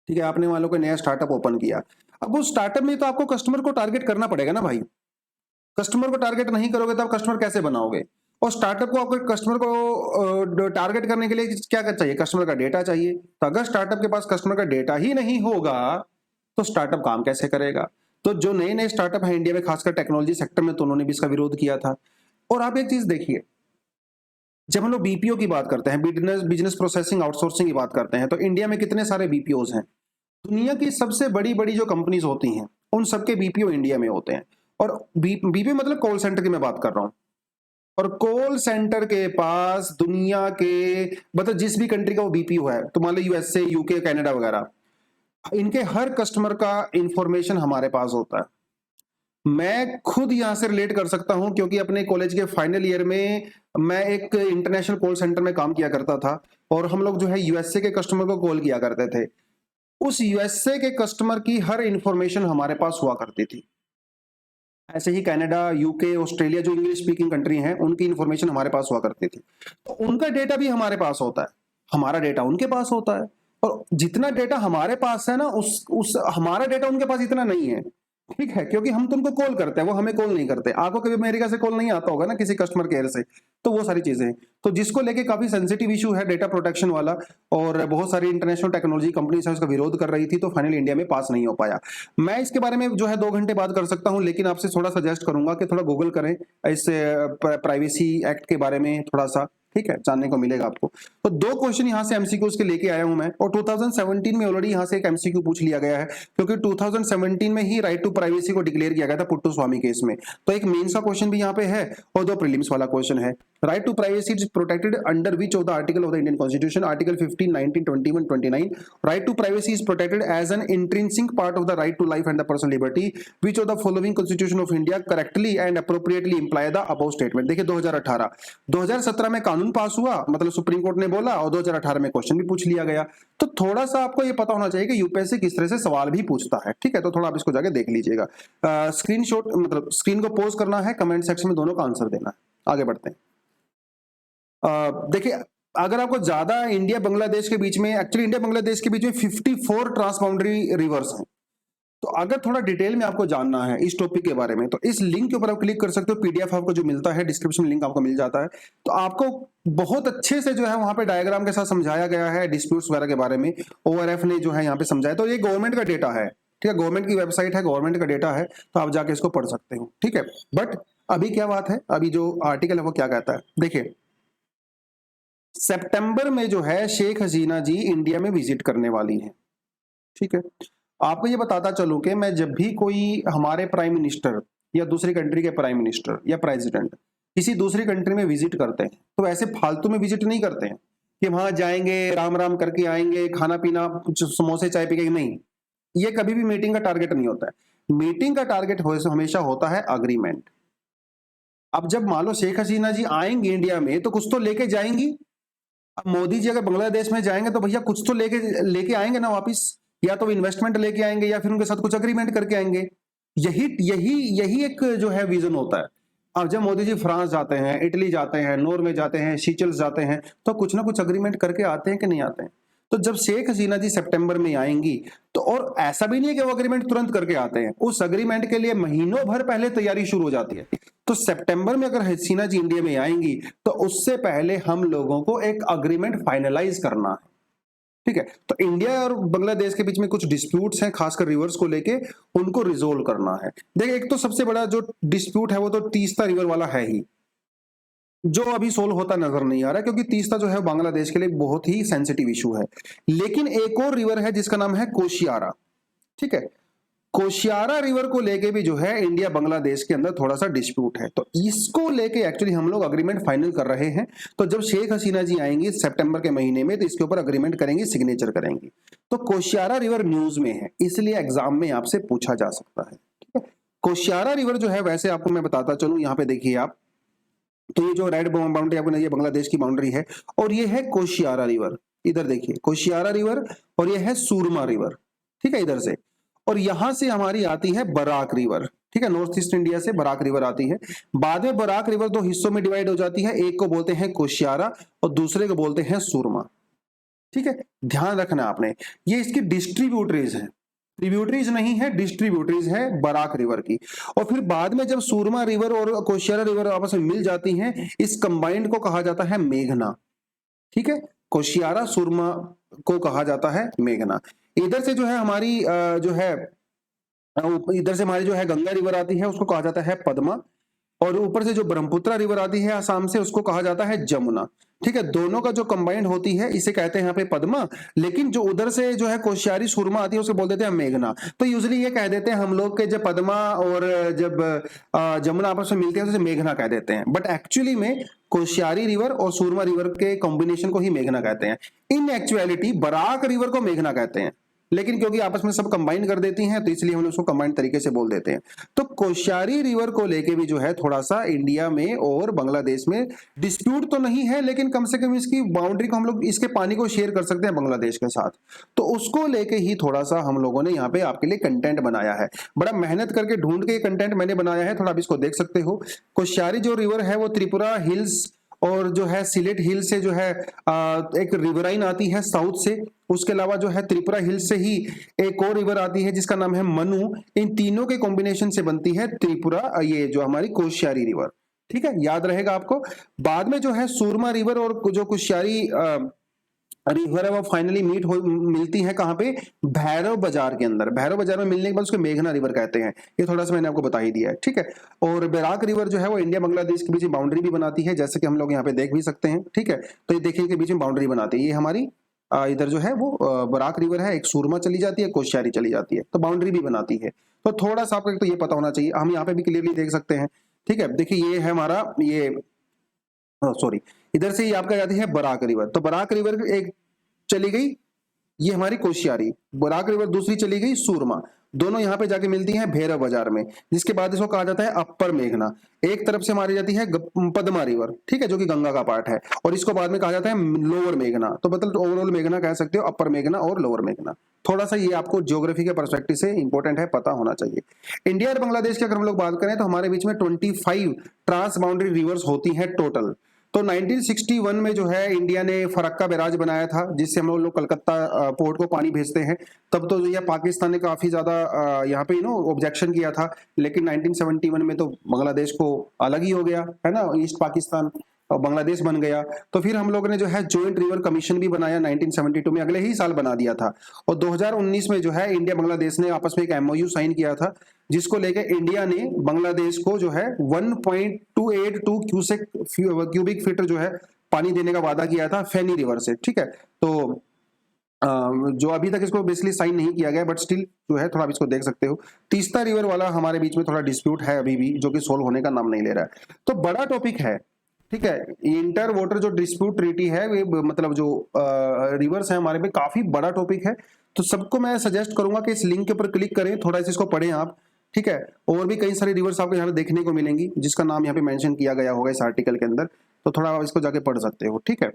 [SPEAKER 1] ठीक है, आपने मान लो कोई नया स्टार्टअप ओपन किया, अब उस स्टार्टअप में तो आपको कस्टमर को टारगेट करना पड़ेगा ना भाई। कस्टमर को टारगेट नहीं करोगे तो आप कस्टमर कैसे बनाओगे। और स्टार्टअप को आपको कस्टमर को टारगेट करने के लिए क्या चाहिए, कस्टमर का डेटा चाहिए। तो अगर स्टार्टअप के पास कस्टमर का डेटा ही नहीं होगा तो स्टार्टअप काम कैसे करेगा। तो जो नए नए स्टार्टअप है इंडिया में, खासकर टेक्नोलॉजी सेक्टर में, तो उन्होंने भी इसका विरोध किया था। और आप एक चीज देखिए, जब हम लोग बीपीओ की बात करते हैं, बिजनेस प्रोसेसिंग आउटसोर्सिंग की बात करते हैं, तो इंडिया में कितने सारे बीपीओज हैं। दुनिया की सबसे बड़ी बड़ी जो कंपनीज होती हैं उन सबके बीपीओ इंडिया में होते हैं। और बीपीओ मतलब कॉल सेंटर की मैं बात कर रहा हूं। और कॉल सेंटर के पास दुनिया के मतलब जिस भी कंट्री का वो बीपीओ है, तो मान लो यूएसए, यूके, कनाडा वगैरह, इनके हर कस्टमर का इंफॉर्मेशन हमारे पास होता है। मैं खुद यहां से रिलेट कर सकता हूं, क्योंकि अपने कॉलेज के फाइनल ईयर में मैं एक इंटरनेशनल कॉल सेंटर में काम किया करता था, और हम लोग जो है यूएसए के कस्टमर को कॉल किया करते थे। उस यूएसए के कस्टमर की हर इंफॉर्मेशन हमारे पास हुआ करती थी। ऐसे ही कनाडा, यूके, ऑस्ट्रेलिया, जो इंग्लिश स्पीकिंग कंट्री हैं, उनकी इंफॉर्मेशन हमारे पास हुआ करती थी। तो उनका डेटा भी हमारे पास होता है, हमारा डेटा उनके पास होता है। और जितना डेटा हमारे पास है ना, उस हमारा डेटा उनके पास इतना नहीं है, ठीक है। क्योंकि हम तो उनको कॉल करते हैं, वो हमें कॉल नहीं करते। आपको कभी अमेरिका से कॉल नहीं आता होगा ना, किसी कस्टमर केयर से। तो वो सारी चीजें, तो जिसको लेके काफी सेंसिटिव इशू है डेटा प्रोटेक्शन वाला, और बहुत सारी इंटरनेशनल टेक्नोलॉजी कंपनीज है उसका विरोध कर रही थी, तो फाइनली इंडिया में पास नहीं हो पाया। मैं इसके बारे में जो है 2 घंटे बात कर सकता हूं, लेकिन आपसे थोड़ा सजेस्ट करूंगा कि थोड़ा गूगल करें इस प्राइवेसी एक्ट के बारे में थोड़ा सा, ठीक है, जानने को मिलेगा आपको। तो 2 क्वेश्चन यहां से एमसीक्यूज के लेके आया हूं मैं, और 2017 में ऑलरेडी यहां से एक एमसीक्यू पूछ लिया गया है, क्योंकि 2017 में ही राइट टू प्राइवेसी को डिक्लेयर किया गया था पुट्टू स्वामी केस में। तो एक मेंस का क्वेश्चन भी यहां पे है और 2 प्रीलिम्स वाला क्वेश्चन है। Right to privacy is protected under which of the article of the Indian constitution, article 15, 19, 21, 29। Right to privacy is protected as an intrinsic part of the right to life and the personal liberty, which of the following constitution of India correctly and appropriately imply the above statement. देखिए 2018, 2017 में कानून पास हुआ, मतलब supreme court ने बोला, और 2018 में question भी पूछ लिया गया। तो थोड़ा सा आपको ये पता होना चाहिए कि यूपीएससी किस तरह से सवाल भी पूछता है, ठीक है। तो थोड़ा आप इसको जाके देख लीजिएगा। स्क्रीनशॉट मतलब स्क्रीन को पोज करना है, कमेंट सेक्शन में दोनों का आंसर देना है। आगे बढ़ते हैं। देखिए, अगर आपको ज्यादा इंडिया बांग्लादेश के बीच में, एक्चुअली इंडिया बांग्लादेश के बीच में 54 ट्रांसबाउंड्री रिवर्स हैं। तो अगर थोड़ा डिटेल में आपको जानना है इस टॉपिक के बारे में, तो इस लिंक के ऊपर आप क्लिक कर सकते हो। पीडीएफ आपको जो मिलता है, डिस्क्रिप्शन में लिंक आपको मिल जाता है। तो आपको बहुत अच्छे से जो है वहां पे डायग्राम के साथ समझाया गया है डिस्प्यूट्स वगैरह के बारे में। ओआरएफ ने जो है यहाँ पे समझाया। तो ये गवर्नमेंट का डेटा है, ठीक है, गवर्नमेंट की वेबसाइट है, गवर्नमेंट का डेटा है, तो आप जाके इसको पढ़ सकते हो, ठीक है। बट अभी क्या बात है, अभी जो आर्टिकल है वो क्या कहता है, देखिए सितंबर में जो है शेख हसीना जी इंडिया में विजिट करने वाली है, ठीक है। आपको ये बताता चलूं कि मैं जब भी कोई हमारे प्राइम मिनिस्टर या दूसरी कंट्री के प्राइम मिनिस्टर या प्रेसिडेंट किसी दूसरी कंट्री में विजिट करते हैं, तो ऐसे फालतू में विजिट नहीं करते हैं कि वहां जाएंगे, राम राम करके आएंगे, खाना पीना, कुछ समोसे चाय पी के, नहीं। ये कभी भी मीटिंग का टारगेट नहीं होता है। मीटिंग का टारगेट हमेशा होता है अग्रीमेंट। अब जब मान लो शेख हसीना जी आएंगी इंडिया में, तो कुछ तो लेके जाएंगी। अब मोदी जी अगर बांग्लादेश में जाएंगे तो भैया कुछ तो लेके आएंगे ना वापिस, या तो इन्वेस्टमेंट लेके आएंगे या फिर उनके साथ कुछ अग्रीमेंट करके आएंगे। यही यही यही एक जो है विजन होता है। अब जब मोदी जी फ्रांस जाते हैं, इटली जाते हैं, नॉर्वे जाते हैं, सीचल्स जाते हैं, तो कुछ ना कुछ अग्रीमेंट करके आते हैं कि नहीं आते हैं। तो जब शेख हसीना जी सितंबर में आएंगी, तो और ऐसा भी नहीं है कि वो अग्रीमेंट तुरंत करके आते हैं, उस अग्रीमेंट के लिए महीनों भर पहले तैयारी शुरू हो जाती है। तो सितंबर में अगर हसीना जी इंडिया में आएंगी, तो उससे पहले हम लोगों को एक अग्रीमेंट फाइनलाइज करना है, ठीक है। तो इंडिया और बांग्लादेश के बीच में कुछ डिस्प्यूट्स हैं, खासकर रिवर्स को लेके, उनको रिजोल्व करना है। देखिए, एक तो सबसे बड़ा जो डिस्प्यूट है वो तो तीस्ता रिवर वाला है ही, जो अभी सोल्व होता नजर नहीं आ रहा, क्योंकि तीस्ता जो है बांग्लादेश के लिए बहुत ही सेंसिटिव इशू है। लेकिन एक और रिवर है जिसका नाम है कोशियारा, ठीक है। कोशियारा रिवर को लेके भी जो है इंडिया बांग्लादेश के अंदर थोड़ा सा डिस्प्यूट है, तो इसको लेके एक्चुअली हम लोग अग्रीमेंट फाइनल कर रहे हैं। तो जब शेख हसीना जी आएंगी सितंबर के महीने में, तो इसके ऊपर अग्रीमेंट करेंगी, सिग्नेचर करेंगी। तो कोशियारा रिवर न्यूज में है, इसलिए एग्जाम में आपसे पूछा जा सकता है। ठीक है, कोशियारा रिवर जो है, वैसे आपको मैं बताता चलूं, यहाँ पे देखिए आप, तो ये जो रेड बाउंड्री आपको ये बांग्लादेश की बाउंड्री है, और ये है कोशियारा रिवर। इधर देखिए कोशियारा रिवर, और ये है सूरमा रिवर। ठीक है, इधर से, और यहां से हमारी आती है बराक रिवर। ठीक है, नॉर्थ ईस्ट इंडिया से बराक रिवर आती है। बाद में बराक रिवर दो हिस्सों में डिवाइड हो जाती है, एक को बोलते हैं कोशियारा और दूसरे को बोलते हैं सूरमा। ठीक है, ध्यान रखना आपने, ये इसकी डिस्ट्रीब्यूटरीज है, ट्रिब्यूटरीज नहीं है, डिस्ट्रीब्यूटरीज है बराक रिवर की। और फिर बाद में जब सूरमा रिवर और कोशियारा रिवर आपस में मिल जाती हैं, इस कंबाइंड को कहा जाता है मेघना। ठीक है, कोशियारा सूरमा को कहा जाता है मेघना। इधर से जो है हमारी जो है इधर से हमारी जो है गंगा रिवर आती है, उसको कहा जाता है पद्मा, और ऊपर से जो ब्रह्मपुत्रा रिवर आती है असम से, उसको कहा जाता है जमुना। ठीक है, दोनों का जो कंबाइंड होती है इसे कहते हैं यहाँ पे पद्मा, लेकिन जो उधर से जो है कोशियारी सूरमा आती है उसे बोल देते हैं मेघना। तो यूजुअली ये कह देते हैं हम लोग के जब पद्मा और जब जमुना आपस में मिलते हैं तो उसे मेघना कह देते हैं, बट एक्चुअली में कोशियारी रिवर और सूरमा रिवर के कॉम्बिनेशन को ही मेघना कहते हैं। इन एक्चुअलिटी बराक रिवर को मेघना कहते हैं, लेकिन क्योंकि आपस में सब कंबाइन कर देती हैं तो इसलिए हम उसको कंबाइंड तरीके से बोल देते हैं। तो कोशियारी रिवर को लेके भी जो है थोड़ा सा इंडिया में और बांग्लादेश में डिस्प्यूट तो नहीं है, लेकिन कम से कम इसकी बाउंड्री को हम लोग, इसके पानी को शेयर कर सकते हैं बांग्लादेश के साथ। तो उसको लेके ही थोड़ा सा हम लोगों ने यहाँ पे आपके लिए कंटेंट बनाया है, बड़ा मेहनत करके ढूंढ के कंटेंट मैंने बनाया है, थोड़ा आप इसको देख सकते हो। कोशियारी जो रिवर है वो त्रिपुरा हिल्स और जो है सिलेट हिल से जो है एक रिवराइन आती है साउथ से। उसके अलावा जो है त्रिपुरा हिल से ही एक और रिवर आती है जिसका नाम है मनु। इन तीनों के कॉम्बिनेशन से बनती है त्रिपुरा, ये जो हमारी कोशियारी रिवर। ठीक है, याद रहेगा आपको। बाद में जो है सूरमा रिवर और जो कोशियारी रिवर है वो फाइनली मिलती है कहाँ पे, भैरव बाजार के अंदर। भैरव बाजार में मिलने के बाद उसको मेघना रिवर कहते हैं, ये थोड़ा सा मैंने आपको बता ही दिया है। ठीक है, और बराक रिवर जो है वो इंडिया बांग्लादेश के बीच में बाउंड्री भी बनाती है, जैसे कि हम लोग यहाँ पे देख भी सकते हैं। ठीक है, तो ये देखिए के बीच में बाउंड्री बनाती है, ये हमारी इधर जो है वो बराक रिवर है, एक सूरमा चली जाती है, कोशियारी चली जाती है, तो बाउंड्री भी बनाती है। तो थोड़ा सा आपको तो ये पता होना चाहिए, हम यहाँ पे भी क्लियरली देख सकते हैं। ठीक है, देखिए ये है हमारा, ये सॉरी, इधर से ही आपका जाती है बराक रिवर। तो बराक रिवर एक चली गई, ये हमारी कोशियारी, बराक रिवर दूसरी चली गई सूरमा, दोनों यहाँ पे जाके मिलती हैं भैरव बाजार में, जिसके बाद इसको कहा जाता है अपर मेघना। एक तरफ से मारी जाती है पद्मा रिवर, ठीक है, जो कि गंगा का पार्ट है, और इसको बाद में कहा जाता है लोअर मेघना। तो मतलब ओवरऑल मेघना कह सकते हो, अपर मेघना और लोअर मेघना। थोड़ा सा ये आपको ज्योग्राफी के पर्सपेक्टिव से इंपॉर्टेंट है, पता होना चाहिए। इंडिया और बांग्लादेश की अगर हम लोग बात करें तो हमारे बीच में 25 ट्रांस बाउंड्री रिवर्स होती हैं टोटल। तो 1961 में जो है इंडिया ने फरक्का बैराज बनाया था, जिससे हम लोग कलकत्ता पोर्ट को पानी भेजते हैं। तब तो ये पाकिस्तान ने काफी ज्यादा यहाँ पे ऑब्जेक्शन किया था, लेकिन 1971 में तो बांग्लादेश को अलग ही हो गया है ना, ईस्ट पाकिस्तान और बांग्लादेश बन गया। तो फिर हम लोगों ने जो है जॉइंट रिवर कमीशन भी बनाया 1972 में, अगले ही साल बना दिया था। और 2019 में जो है इंडिया बांग्लादेश ने आपस में एक एमओयू साइन किया था, जिसको लेके इंडिया ने बांग्लादेश को जो है 1.282 क्यूबिक फीट जो है पानी देने का वादा किया था फेनी रिवर से। ठीक है, तो जो अभी तक इसको बेसिकली साइन नहीं किया गया, बट स्टिल जो है थोड़ा आप इसको देख सकते हो। तीस्ता रिवर वाला हमारे बीच में थोड़ा डिस्प्यूट है अभी भी, जो कि सोल्व होने का नाम नहीं ले रहा है। तो बड़ा टॉपिक है। ठीक है, इंटर वाटर जो डिस्प्यूट ट्रीटी है, वे मतलब जो रिवर्स है हमारे में, काफी बड़ा टॉपिक है। तो सबको मैं सजेस्ट करूंगा कि इस लिंक के ऊपर क्लिक करें, थोड़ा सा इसको पढ़ें आप। ठीक है, और भी कई सारी रिवर्स आपको यहाँ पे देखने को मिलेंगी, जिसका नाम यहाँ पे मेंशन किया गया होगा इस आर्टिकल के अंदर, तो थोड़ा आप इसको जाके पढ़ सकते हो। ठीक है,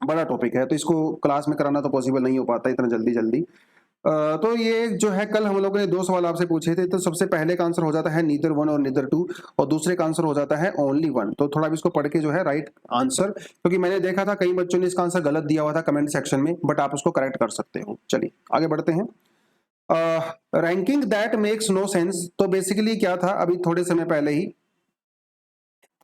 [SPEAKER 1] बड़ा टॉपिक है, तो इसको क्लास में कराना तो पॉसिबल नहीं हो पाता इतना जल्दी। तो ये जो है कल हम लोगों ने 2 सवाल आपसे पूछे थे, तो सबसे पहले का आंसर हो जाता है नीदर 1 और नीदर 2, और दूसरे का आंसर हो जाता है ओनली 1। तो थोड़ा इसको पढ़ के जो है राइट आंसर, क्योंकि मैंने देखा था कई बच्चों ने इसका आंसर गलत दिया हुआ था कमेंट सेक्शन में, बट आप उसको करेक्ट कर सकते हो। चलिए आगे बढ़ते हैं। Ranking that makes no sense, तो बेसिकली क्या था, अभी थोड़े समय पहले ही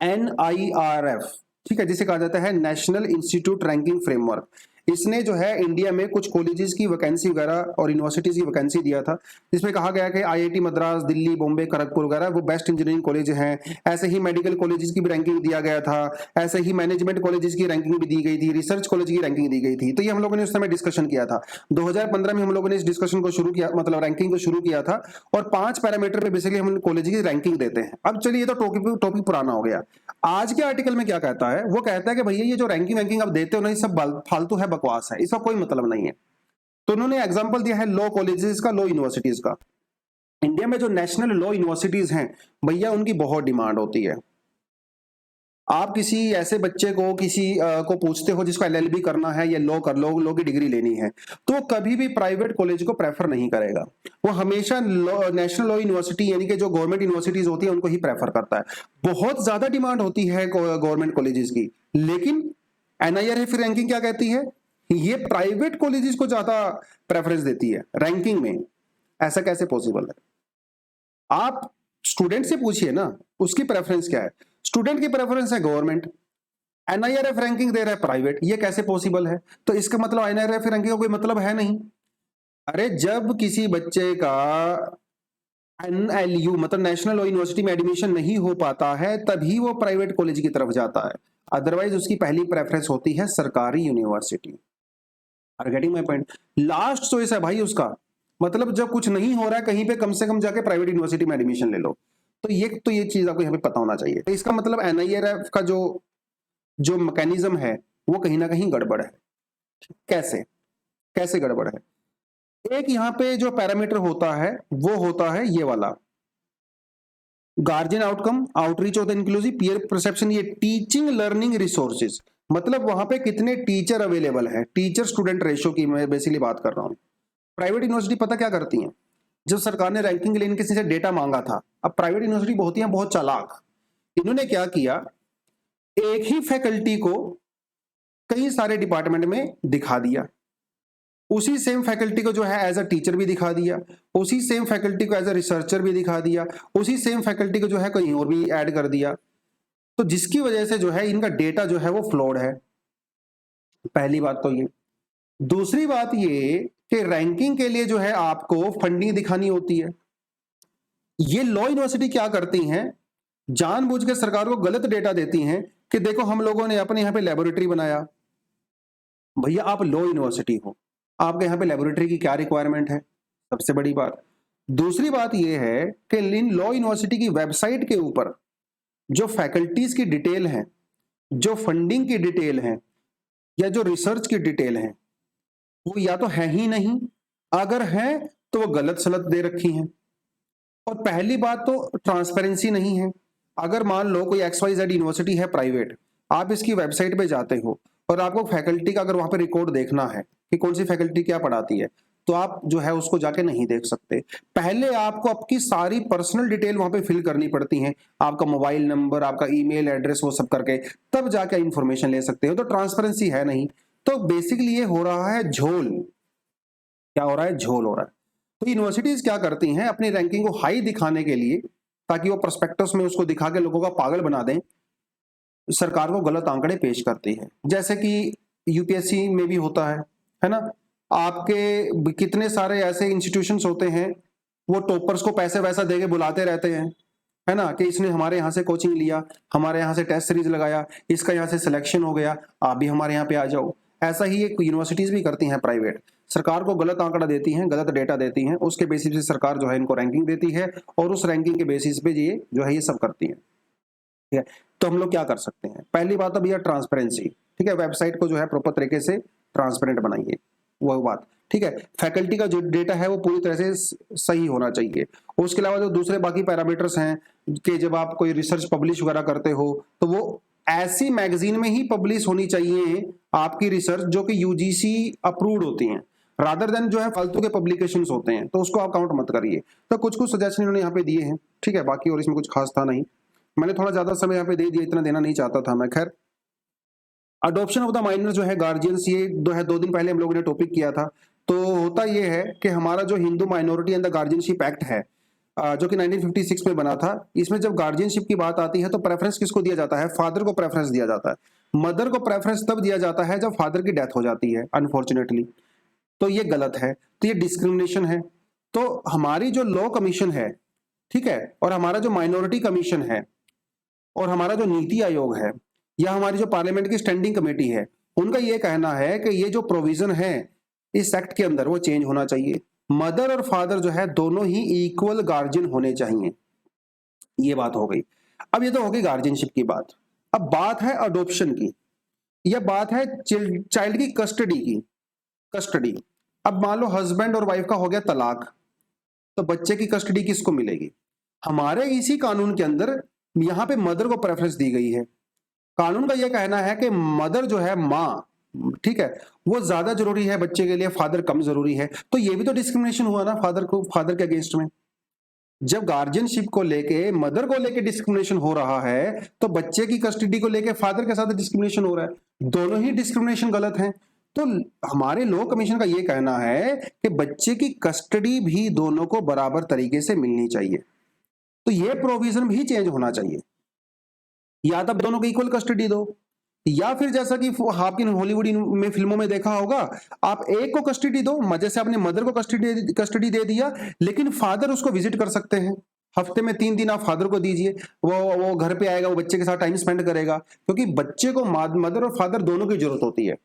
[SPEAKER 1] NIRF, ठीक है, जिसे कहा जाता है नेशनल इंस्टीट्यूट रैंकिंग फ्रेमवर्क, इसने जो है इंडिया में कुछ कॉलेजेस की वैकेंसी वगैरह और यूनिवर्सिटीज की वैकेंसी दिया था, जिसमें कहा गया कि आईआईटी मद्रास, दिल्ली, बॉम्बे, खड़गपुर वगैरह वो बेस्ट इंजीनियरिंग कॉलेज हैं। ऐसे ही मेडिकल कॉलेजेस की भी रैंकिंग दिया गया था, ऐसे ही मैनेजमेंट कॉलेजेस की रैंकिंग भी दी गई थी, रिसर्च कॉलेज की रैंकिंग दी गई थी। तो ये हम लोगों ने उस समय डिस्कशन किया था। 2015 में हम लोगों ने इस डिस्कशन को शुरू किया, मतलब रैंकिंग को शुरू किया था, और 5 पैरामीटर पे बेसिकली हम कॉलेज की रैंकिंग देते हैं। अब चलिए, ये तो टॉपिक पुराना हो गया। आज के आर्टिकल में क्या कहता है, वो कहता है कि भैया ये जो रैंकिंग वैंकिंग आप देते हो ना, ये सब फालतू है, बकवास है, इसका कोई मतलब नहीं है। तो उन्होंने एग्जांपल दिया है लॉ कॉलेजेस का, लॉ यूनिवर्सिटीज का। इंडिया में जो नेशनल लॉ यूनिवर्सिटीज हैं भैया, उनकी बहुत डिमांड होती है। आप किसी ऐसे बच्चे को को पूछते हो जिसको एलएलबी करना है या लॉ कर लो, लॉ की डिग्री लेनी है, तो वो कभी भी प्राइवेट कॉलेज को प्रेफर नहीं करेगा। वो हमेशा नेशनल लॉ यूनिवर्सिटी यानी कि जो गवर्नमेंट यूनिवर्सिटीज होती है उनको ही प्रेफर करता है। बहुत ज्यादा डिमांड होती है गवर्नमेंट कॉलेजेस की, लेकिन एनआईआरएफ रैंकिंग क्या कहती है, ये प्राइवेट कॉलेजेस को ज्यादा प्रेफरेंस देती है रैंकिंग में। ऐसा कैसे पॉसिबल है? आप स्टूडेंट से पूछिए ना, उसकी प्रेफरेंस क्या है। स्टूडेंट की प्रेफरेंस है गवर्नमेंट, एनआईआरएफ रैंकिंग दे रहा है प्राइवेट, ये कैसे पॉसिबल है? तो इसका मतलब एनआईआरएफ रैंकिंग का कोई मतलब है नहीं। अरे जब किसी बच्चे का एनएलयू मतलब नेशनल लॉ यूनिवर्सिटी में एडमिशन नहीं हो पाता है, तभी वो प्राइवेट कॉलेज की तरफ जाता है। अदरवाइज उसकी पहली प्रेफरेंस होती है सरकारी university. Are getting my point? Last choice है भाई उसका। मतलब जब कुछ नहीं हो रहा है कहीं पे, कम से कम जाके प्राइवेट यूनिवर्सिटी में एडमिशन ले लो। तो ये चीज आपको यहाँ पे पता होना चाहिए। तो इसका मतलब एनआईआरएफ का जो मैकेनिज्म है वो कहीं ना कहीं गड़बड़ है। कैसे कैसे गड़बड़ है? एक यहाँ पे जो पैरामीटर होता है वो होता है ये वाला, guardian outcome, outreach of the inclusive, peer perception, ये टीचिंग लर्निंग रिसोर्सेज। मतलब वहां पे कितने टीचर अवेलेबल है, टीचर स्टूडेंट रेशियो की मैं बेसिकली बात कर रहा हूँ। प्राइवेट यूनिवर्सिटी पता क्या करती हैं, जब सरकार ने रैंकिंग के लिए इनके से डेटा मांगा था, अब प्राइवेट यूनिवर्सिटी बहुत ही बहुत चालाक, इन्होंने क्या किया, एक ही फैकल्टी को कई सारे डिपार्टमेंट में दिखा दिया, उसी सेम फैकल्टी को जो है एज अ टीचर भी दिखा दिया, उसी सेम फैकल्टी को एज अ रिसर्चर भी दिखा दिया, उसी सेम फैकल्टी को जो है कहीं और भी ऐड कर दिया। तो जिसकी वजह से जो है इनका डेटा जो है वो फ्लॉड है। पहली बात तो ये। दूसरी बात ये कि रैंकिंग के लिए जो है आपको फंडिंग दिखानी होती है। ये लॉ यूनिवर्सिटी क्या करती हैं, जानबूझ के सरकार को गलत डेटा देती हैं कि देखो हम लोगों ने अपने यहाँ पे लेबोरेटरी बनाया। भैया आप लॉ यूनिवर्सिटी हो, आपके यहाँ पे लेबोरेटरी की क्या रिक्वायरमेंट है? सबसे बड़ी बात। दूसरी बात यह है कि इन लॉ यूनिवर्सिटी की वेबसाइट के ऊपर जो फैकल्टीज की डिटेल है, जो फंडिंग की डिटेल है, या जो रिसर्च की डिटेल है, वो या तो है ही नहीं, अगर है तो वो गलत सलत दे रखी हैं। और पहली बात तो ट्रांसपेरेंसी नहीं है। अगर मान लो कोई XYZ यूनिवर्सिटी है प्राइवेट, आप इसकी वेबसाइट पे जाते हो और आपको फैकल्टी का अगर वहां पे रिकॉर्ड देखना है कि कौन सी फैकल्टी क्या पढ़ाती है, तो आप जो है उसको जाके नहीं देख सकते। पहले आपको आपकी सारी पर्सनल डिटेल वहां पे फिल करनी पड़ती है, आपका मोबाइल नंबर, आपका ईमेल एड्रेस, वो सब करके तब जाके इंफॉर्मेशन ले सकते हो। तो ट्रांसपेरेंसी है नहीं। तो बेसिकली ये हो रहा है झोल। क्या हो रहा है? झोल हो रहा है। तो यूनिवर्सिटीज क्या करती हैं, अपनी रैंकिंग को हाई दिखाने के लिए, ताकि वो प्रोस्पेक्टस में उसको दिखा के लोगों का पागल बना दें, सरकार को गलत आंकड़े पेश करती है। जैसे कि यूपीएससी में भी होता है ना। आपके कितने सारे ऐसे इंस्टीट्यूशंस होते हैं, वो टॉपर्स को पैसे वैसा दे के बुलाते रहते हैं, है ना, कि इसने हमारे यहाँ से कोचिंग लिया, हमारे यहाँ से टेस्ट सीरीज लगाया, इसका यहाँ से सिलेक्शन हो गया, आप भी हमारे यहाँ पे आ जाओ। ऐसा ही एक यूनिवर्सिटीज भी करती हैं प्राइवेट, सरकार को गलत आंकड़ा देती हैं, गलत डेटा देती हैं, उसके बेसिस पे सरकार जो है इनको रैंकिंग देती है, और उस रैंकिंग के बेसिस पे ये जो है ये सब करती हैं। ठीक है, तो हम लोग क्या कर सकते हैं? पहली बात तो भैया ट्रांसपेरेंसी। ठीक है, वेबसाइट को जो है प्रॉपर तरीके से ट्रांसपेरेंट बनाइए, वो बात। ठीक है, फैकल्टी का जो डेटा है वो पूरी तरह से सही होना चाहिए। उसके अलावा जो दूसरे बाकी पैरामीटर्स हैं कि जब आप कोई रिसर्च पब्लिश वगैरह करते हो तो वो ऐसी मैगजीन में ही पब्लिश होनी चाहिए आपकी रिसर्च जो कि यूजीसी अप्रूव्ड होती हैं, रादर देन जो है फालतू के पब्लिकेशंस होते हैं, तो उसको आप काउंट मत करिए। तो कुछ सजेशन इन्होंने यहाँ पे दिए हैं। ठीक है, बाकी और इसमें कुछ खास था नहीं, मैंने थोड़ा ज्यादा समय यहाँ पे दे दिया, इतना देना नहीं चाहता था मैं। खैर, अडॉप्शन ऑफ द माइनर जो है गार्जियंस, ये 2 दिन पहले हम लोगों ने टॉपिक किया था। तो होता ये है कि हमारा जो Hindu minority and the guardianship act है, जो कि 1956 में बना था, इसमें जब गार्जियनशिप की बात आती है तो प्रेफरेंस किसको दिया जाता है? फादर को प्रेफरेंस दिया जाता है। मदर को प्रेफरेंस तब दिया जाता है जब फादर की डेथ हो जाती है अनफॉर्चुनेटली, तो ये गलत है, तो ये डिस्क्रिमिनेशन है। तो हमारी जो लॉ कमीशन है, ठीक है, और हमारा जो माइनॉरिटी कमीशन है, और हमारा जो नीति आयोग है, या हमारी जो पार्लियामेंट की स्टैंडिंग कमेटी है, उनका ये कहना है कि ये जो प्रोविजन है इस एक्ट के अंदर वो चेंज होना चाहिए। मदर और फादर जो है दोनों ही इक्वल गार्जियन होने चाहिए। ये बात हो गई। अब ये तो हो गई गार्जियनशिप की बात। अब बात है अडॉप्शन की, यह बात है चाइल्ड की कस्टडी की। कस्टडी, अब मान लो हस्बैंड और वाइफ का हो गया तलाक, तो बच्चे की कस्टडी किसको मिलेगी? हमारे इसी कानून के अंदर यहां पे मदर को प्रेफरेंस दी गई है। कानून का यह कहना है कि मदर जो है, माँ, ठीक है, वो ज्यादा जरूरी है बच्चे के लिए, फादर कम जरूरी है। तो ये भी तो डिस्क्रिमिनेशन हुआ ना फादर के अगेंस्ट में। जब गार्जियनशिप को लेके मदर को लेके डिस्क्रिमिनेशन हो रहा है, तो बच्चे की कस्टडी को लेके फादर के साथ डिस्क्रिमिनेशन हो रहा है। दोनों ही डिस्क्रिमिनेशन गलत हैं। तो हमारे लॉ कमीशन का यह कहना है कि बच्चे की कस्टडी भी दोनों को बराबर तरीके से मिलनी चाहिए। तो यह प्रोविजन भी चेंज होना चाहिए। या तो दोनों को इक्वल कस्टडी दो, या फिर जैसा कि आपने हॉलीवुड में फिल्मों में देखा होगा, आप एक को कस्टडी दो, मजे से अपने मदर को कस्टडी दे दिया, लेकिन फादर उसको विजिट कर सकते हैं। हफ्ते में 3 दिन आप फादर को दीजिए, वो घर पे आएगा, वो बच्चे के साथ टाइम स्पेंड करेगा, क्योंकि बच्चे को मदर और फादर दोनों की जरूरत होती है।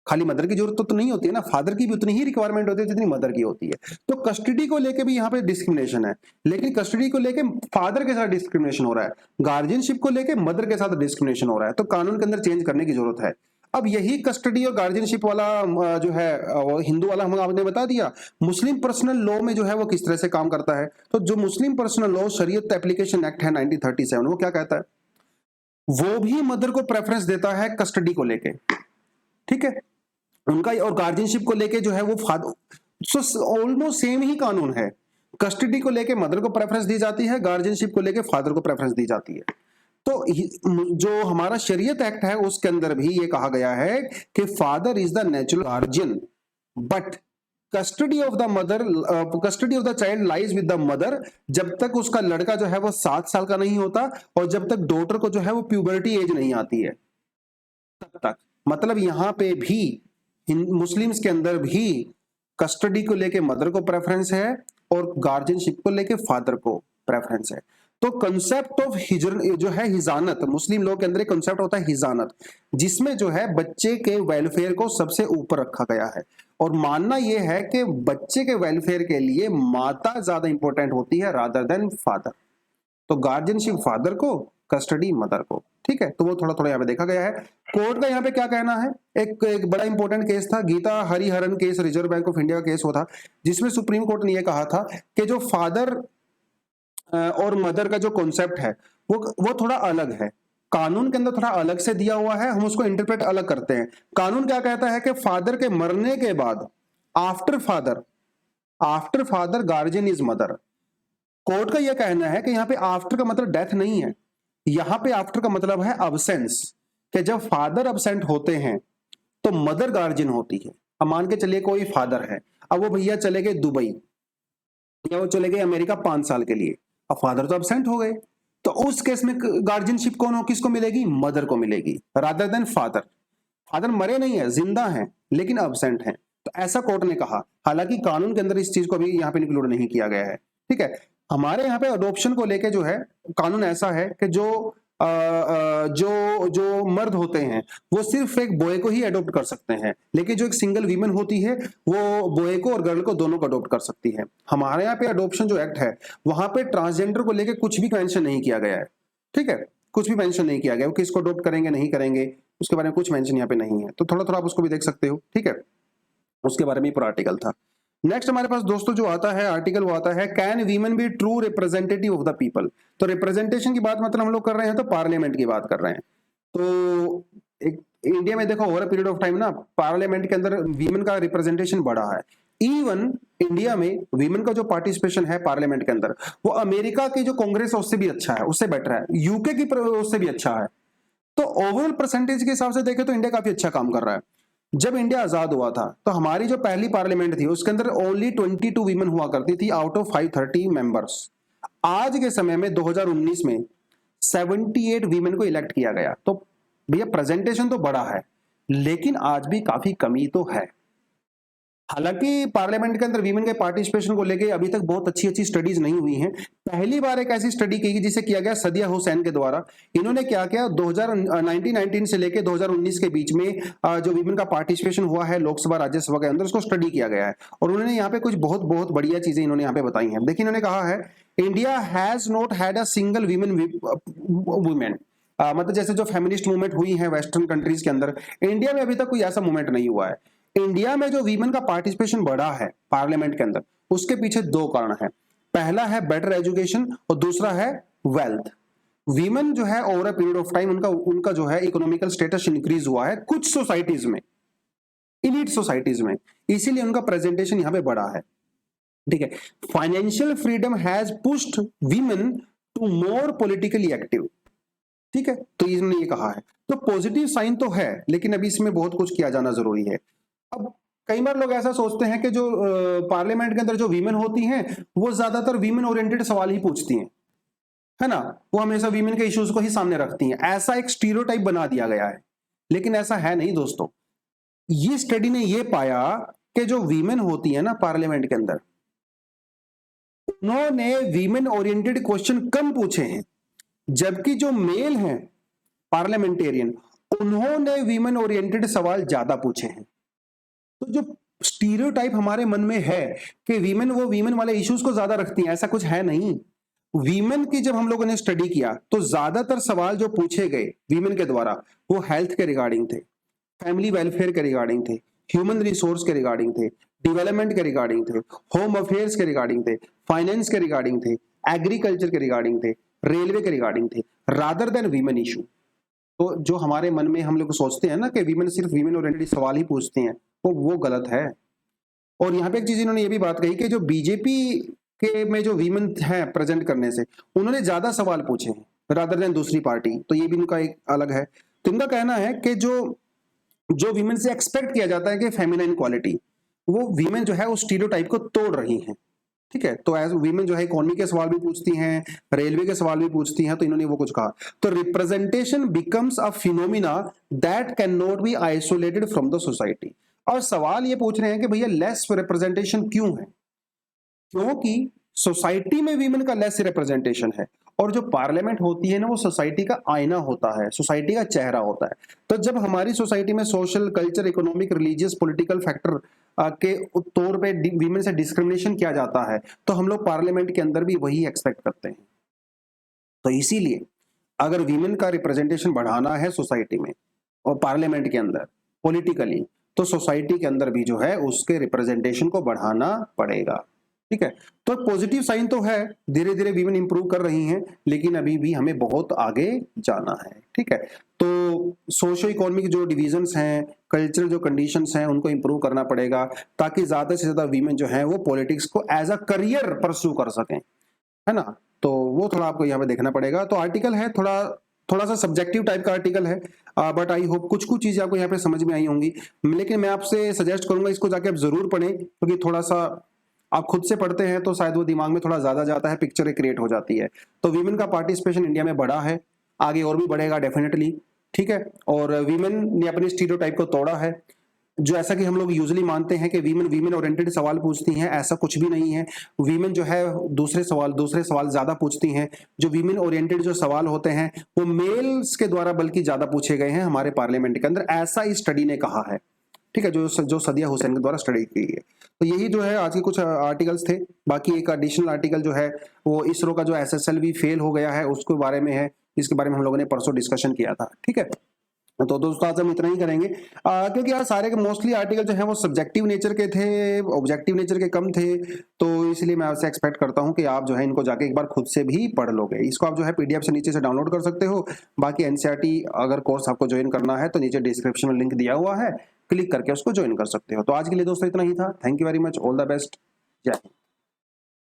[SPEAKER 1] खाली मदर की जरूरत तो नहीं होती है ना, फादर की भी उतनी ही रिक्वायरमेंट होती है जितनी मदर की होती है। तो कस्टडी को लेके भी यहाँ पे डिस्क्रिमिनेशन है, लेकिन कस्टडी को लेके फादर के साथ डिस्क्रिमिनेशन हो रहा है, गार्जियनशिप को लेके मदर के साथ डिस्क्रिमिनेशन हो रहा है। तो कानून के अंदर चेंज करने की जरूरत है। अब यही कस्टडी और गार्जियनशिप वाला जो है वो हिंदू वाला हम आपने बता दिया। मुस्लिम पर्सनल लॉ में जो है वो किस तरह से काम करता है, तो जो मुस्लिम पर्सनल लॉ शरीयत एप्लीकेशन एक्ट है 1937, वो क्या कहता है? वो भी मदर को प्रेफरेंस देता है कस्टडी को लेके, ठीक है, उनका और गार्जियनशिप को लेके जो है वो फादर, ऑलमोस्ट सेम ही कानून है। कस्टडी को लेके मदर को प्रेफरेंस दी जाती है, गार्जियनशिप को लेके फादर को प्रेफरेंस दी जाती है। तो जो हमारा शरीयत एक्ट है उसके अंदर भी ये कहा गया है कि father is the natural guardian, but custody of the child lies with the mother, जब तक उसका लड़का जो है वो 7 साल का नहीं होता और जब तक डॉटर को जो है वो प्यूबर्टी एज नहीं आती है तब तक। मतलब यहां पे भी मुस्लिम्स के अंदर भी कस्टडी को लेके मदर को प्रेफरेंस है और गार्जियनशिप को लेके फादर को प्रेफरेंस है। तो कंसेप्ट ऑफ हिजर जो है हिजानत, मुस्लिम लोग के अंदर एक कंसेप्ट होता है हिजानत, जिसमें जो है बच्चे के वेलफेयर को सबसे ऊपर रखा गया है। और मानना यह है कि बच्चे के वेलफेयर के लिए माता ज्यादा इंपॉर्टेंट होती है रादर देन फादर। तो गार्जियनशिप फादर को, कस्टडी मदर को, ठीक है। तो वो थोड़ा थोड़ा यहाँ पे देखा गया है। कोर्ट का यहाँ पे क्या कहना है, एक बड़ा इंपॉर्टेंट केस था Geeta Hariharan case, reserve bank of India का केस था, जिसमें सुप्रीम कोर्ट ने यह कहा था कि जो फादर और मदर का जो कॉन्सेप्ट है वो थोड़ा अलग है, कानून के अंदर थोड़ा अलग से दिया हुआ है, हम उसको इंटरप्रेट अलग करते हैं। कानून क्या कहता है कि फादर के मरने के बाद after father guardian is mother. Court का यह कहना है कि यहाँ पे आफ्टर का मतलब डेथ नहीं है, यहां पे आफ्टर का मतलब है अब्सेंस, कि जब फादर अब्सेंट होते हैं तो मदर गार्जियन होती है। अब मान के चलिए कोई फादर है, अब वो भैया चले गए दुबई या वो चले गए अमेरिका 5 साल के लिए, अब फादर तो अब्सेंट हो गए, तो उस केस में गार्जियनशिप किसको मिलेगी? मदर को मिलेगी रादर देन फादर। फादर मरे नहीं है, जिंदा हैं लेकिन अब्सेंट हैं। तो ऐसा कोर्ट ने कहा, हालांकि कानून के अंदर इस चीज को भी यहाँ पे इंक्लूड नहीं किया गया है, ठीक है। हमारे यहाँ पे अडॉप्शन को लेके जो है कानून ऐसा है कि जो मर्द होते हैं वो सिर्फ एक बॉय को ही अडॉप्ट कर सकते हैं, लेकिन जो एक सिंगल वीमेन होती है वो बॉय को और गर्ल को दोनों को अडॉप्ट कर सकती है। हमारे यहाँ पे अडॉप्शन जो एक्ट है वहां पे ट्रांसजेंडर को लेके कुछ भी मेंशन नहीं किया गया है, ठीक है, कुछ भी मेंशन नहीं किया गया, वो किसको अडॉप्ट करेंगे नहीं करेंगे उसके बारे में कुछ मेंशन यहाँ पे नहीं है। तो थोड़ा थोड़ा आप उसको भी देख सकते हो, ठीक है, उसके बारे में पूरा आर्टिकल था। नेक्स्ट हमारे पास दोस्तों जो आता है आर्टिकल वो आता है can women be true representative of the people. तो रिप्रेजेंटेशन की बात मतलब हम लोग कर रहे हैं तो पार्लियामेंट की बात कर रहे हैं। तो एक इंडिया में देखो over a period of time ना पार्लियामेंट के अंदर वीमेन का रिप्रेजेंटेशन बढ़ा है। इवन इंडिया में वीमेन का जो पार्टिसिपेशन है पार्लियामेंट के अंदर वो अमेरिका की जो कांग्रेस है उससे भी अच्छा है, उससे बेटर है, यूके की उससे भी अच्छा है। तो ओवरऑल परसेंटेज के हिसाब से देखें तो इंडिया काफी अच्छा काम कर रहा है। जब इंडिया आजाद हुआ था तो हमारी जो पहली पार्लियामेंट थी उसके अंदर ओनली 22 वीमेन हुआ करती थी आउट ऑफ 530 मेंबर्स। आज के समय में 2019 में 78 वीमेन को इलेक्ट किया गया। तो भैया प्रेजेंटेशन तो बड़ा है, लेकिन आज भी काफी कमी तो है। हालांकि पार्लियामेंट के अंदर वीमेन के पार्टिसिपेशन को लेके अभी तक बहुत अच्छी अच्छी स्टडीज नहीं हुई हैं। पहली बार एक ऐसी स्टडी की जिसे किया गया सदिया हुसैन के द्वारा। इन्होंने क्या किया, 1919 से लेके 2019 के बीच में जो वीमेन का पार्टिसिपेशन हुआ है लोकसभा राज्यसभा के अंदर, उसको स्टडी किया गया है। और उन्होंने यहाँ पे कुछ बहुत बहुत बढ़िया चीजें इन्होंने यहाँ पे बताई हैं। देखिए, इन्होंने कहा है India has not had a single women, मतलब जैसे जो फेमिनिस्ट मूवमेंट हुई है वेस्टर्न कंट्रीज के अंदर, इंडिया में अभी तक कोई ऐसा मूवमेंट नहीं हुआ है। इंडिया में जो वीमेन का पार्टिसिपेशन बढ़ा है पार्लियामेंट के अंदर, उसके पीछे दो कारण है। पहला है बेटर एजुकेशन और दूसरा है वेल्थ। वीमेन जो है over a period of time उनका जो है इकोनॉमिकल स्टेटस इंक्रीज हुआ है कुछ सोसाइटीज में, इलीट सोसाइटीज में, इसीलिए उनका प्रेजेंटेशन यहां पे बढ़ा है। ठीक है, financial freedom has pushed women to more politically active. ठीक है, तो इन्होंने ये कहा है, तो पॉजिटिव साइन तो है, लेकिन अभी इसमें बहुत कुछ किया जाना जरूरी है। अब कई बार लोग ऐसा सोचते हैं कि जो पार्लियामेंट के अंदर जो वीमेन होती हैं वो ज्यादातर वीमेन ओरिएंटेड सवाल ही पूछती हैं, है ना, वो हमेशा वीमेन के इश्यूज को ही सामने रखती हैं, ऐसा एक स्टीरियोटाइप बना दिया गया है। लेकिन ऐसा है नहीं दोस्तों। ये स्टडी ने ये पाया कि जो वीमेन होती है ना पार्लियामेंट के अंदर, उन्होंने वीमेन ओरिएंटेड क्वेश्चन कम पूछे हैं, जबकि जो मेल हैं पार्लियामेंटेरियन, उन्होंने वीमेन ओरिएंटेड सवाल ज्यादा पूछे हैं। तो जो स्टीरियोटाइप हमारे मन में है कि वीमेन वो वीमेन वाले इश्यूज को ज्यादा रखती हैं, ऐसा कुछ है नहीं। वीमेन की जब हम लोगों ने स्टडी किया तो ज्यादातर सवाल जो पूछे गए वीमेन के द्वारा वो हेल्थ के रिगार्डिंग थे, फैमिली वेलफेयर के रिगार्डिंग थे, ह्यूमन रिसोर्स के रिगार्डिंग थे, डेवलपमेंट के रिगार्डिंग थे, होम अफेयर्स के रिगार्डिंग थे, फाइनेंस के रिगार्डिंग थे, एग्रीकल्चर के रिगार्डिंग थे, रेलवे के रिगार्डिंग थे, रादर देन वीमेन इशू। तो जो हमारे मन में हम लोग सोचते हैं ना कि वीमेन सिर्फ वीमेन ओरिएंटेड सवाल ही पूछती हैं, वो गलत है। और यहाँ पे एक चीज इन्होंने ये भी बात कही कि जो बीजेपी के में जो वीमेन है प्रेजेंट करने से, उन्होंने ज्यादा सवाल पूछे हैं रादर देन दूसरी पार्टी, तो ये भी इनका एक अलग है। तो इनका कहना है कि जो वीमेन से एक्सपेक्ट किया जाता है कि फेमिनाइन क्वालिटी, वो वीमेन जो है उस स्टीरियोटाइप को तोड़ रही हैं। ठीक है, तो एज वीमेन जो है इकोनॉमी के सवाल भी पूछती हैं, रेलवे के सवाल भी पूछती हैं, तो इन्होंने वो कुछ कहा। तो representation becomes a phenomena that can not be isolated from the society. और सवाल ये पूछ रहे हैं कि भैया लेस रिप्रेजेंटेशन क्यों है? क्योंकि सोसाइटी में वीमेन का लेस रिप्रेजेंटेशन है, और जो पार्लियामेंट होती है ना वो सोसाइटी का आईना होता है, सोसाइटी का चेहरा होता है। तो जब हमारी सोसाइटी में social, culture, economic, religious, political factor के तौर पे वीमेन से डिस्क्रिमिनेशन किया जाता है, तो हम लोग पार्लियामेंट के अंदर भी वही एक्सपेक्ट करते हैं। तो इसीलिए अगर वीमेन का रिप्रेजेंटेशन बढ़ाना है सोसाइटी में और पार्लियामेंट के अंदर पॉलिटिकली, तो सोसाइटी के अंदर भी जो है उसके रिप्रेजेंटेशन को बढ़ाना पड़ेगा। ठीक है, तो पॉजिटिव साइन तो है, धीरे धीरे वीमेन इंप्रूव कर रही हैं, लेकिन अभी भी हमें बहुत आगे जाना है। ठीक है, तो सोशो इकोनॉमिक जो डिविजन्स हैं, कल्चरल जो कंडीशंस हैं, उनको इंप्रूव करना पड़ेगा, ताकि ज्यादा से ज्यादा वीमेन जो है वो पॉलिटिक्स को एज अ करियर परस्यू कर सकें, है ना। तो वो थोड़ा आपको यहाँ पे देखना पड़ेगा। तो आर्टिकल है थोड़ा सा सब्जेक्टिव टाइप का आर्टिकल है, बट आई होप कुछ चीजें आपको यहाँ पे समझ में आई होंगी। लेकिन मैं आपसे सजेस्ट करूंगा इसको जाके आप जरूर पढ़ें, क्योंकि थोड़ा सा आप खुद से पढ़ते हैं तो शायद वो दिमाग में थोड़ा ज्यादा जाता है, पिक्चर क्रिएट हो जाती है। तो वीमेन का पार्टिसिपेशन इंडिया में बढ़ा है, आगे और भी बढ़ेगा डेफिनेटली। ठीक है, और वीमेन ने अपने स्टीरियोटाइप को तोड़ा है, जो ऐसा कि हम लोग यूजुअली मानते हैं कि वीमेन ओरिएंटेड सवाल पूछती हैं, ऐसा कुछ भी नहीं है। वीमेन जो है दूसरे सवाल ज्यादा पूछती हैं। जो वीमेन ओरिएंटेड जो सवाल होते हैं वो मेल्स के द्वारा बल्कि ज्यादा पूछे गए हैं हमारे पार्लियामेंट के अंदर, ऐसा इस स्टडी ने कहा है। ठीक है, जो सदिया हुसैन के द्वारा स्टडी की है। तो यही जो है आज के कुछ आर्टिकल्स थे। बाकी एक एडिशनल आर्टिकल जो है वो इसरो का जो SSLV फेल हो गया है उसके बारे में है, इसके बारे में हम लोगों ने परसों डिस्कशन किया था। ठीक है, तो दोस्तों आज हम इतना ही करेंगे, क्योंकि यार सारे के मोस्टली आर्टिकल जो है वो सब्जेक्टिव नेचर के थे, ऑब्जेक्टिव नेचर के कम थे, तो इसलिए मैं आपसे एक्सपेक्ट करता हूं कि आप जो है इनको जाके एक बार खुद से भी पढ़ लोगे। इसको आप जो है PDF से नीचे से डाउनलोड कर सकते हो। बाकी NCERT अगर कोर्स आपको ज्वाइन करना है तो नीचे डिस्क्रिप्शन में लिंक दिया हुआ है, क्लिक करके उसको ज्वाइन कर सकते हो। तो आज के लिए दोस्तों इतना ही था। Thank you very much, all the best, जय हिंद।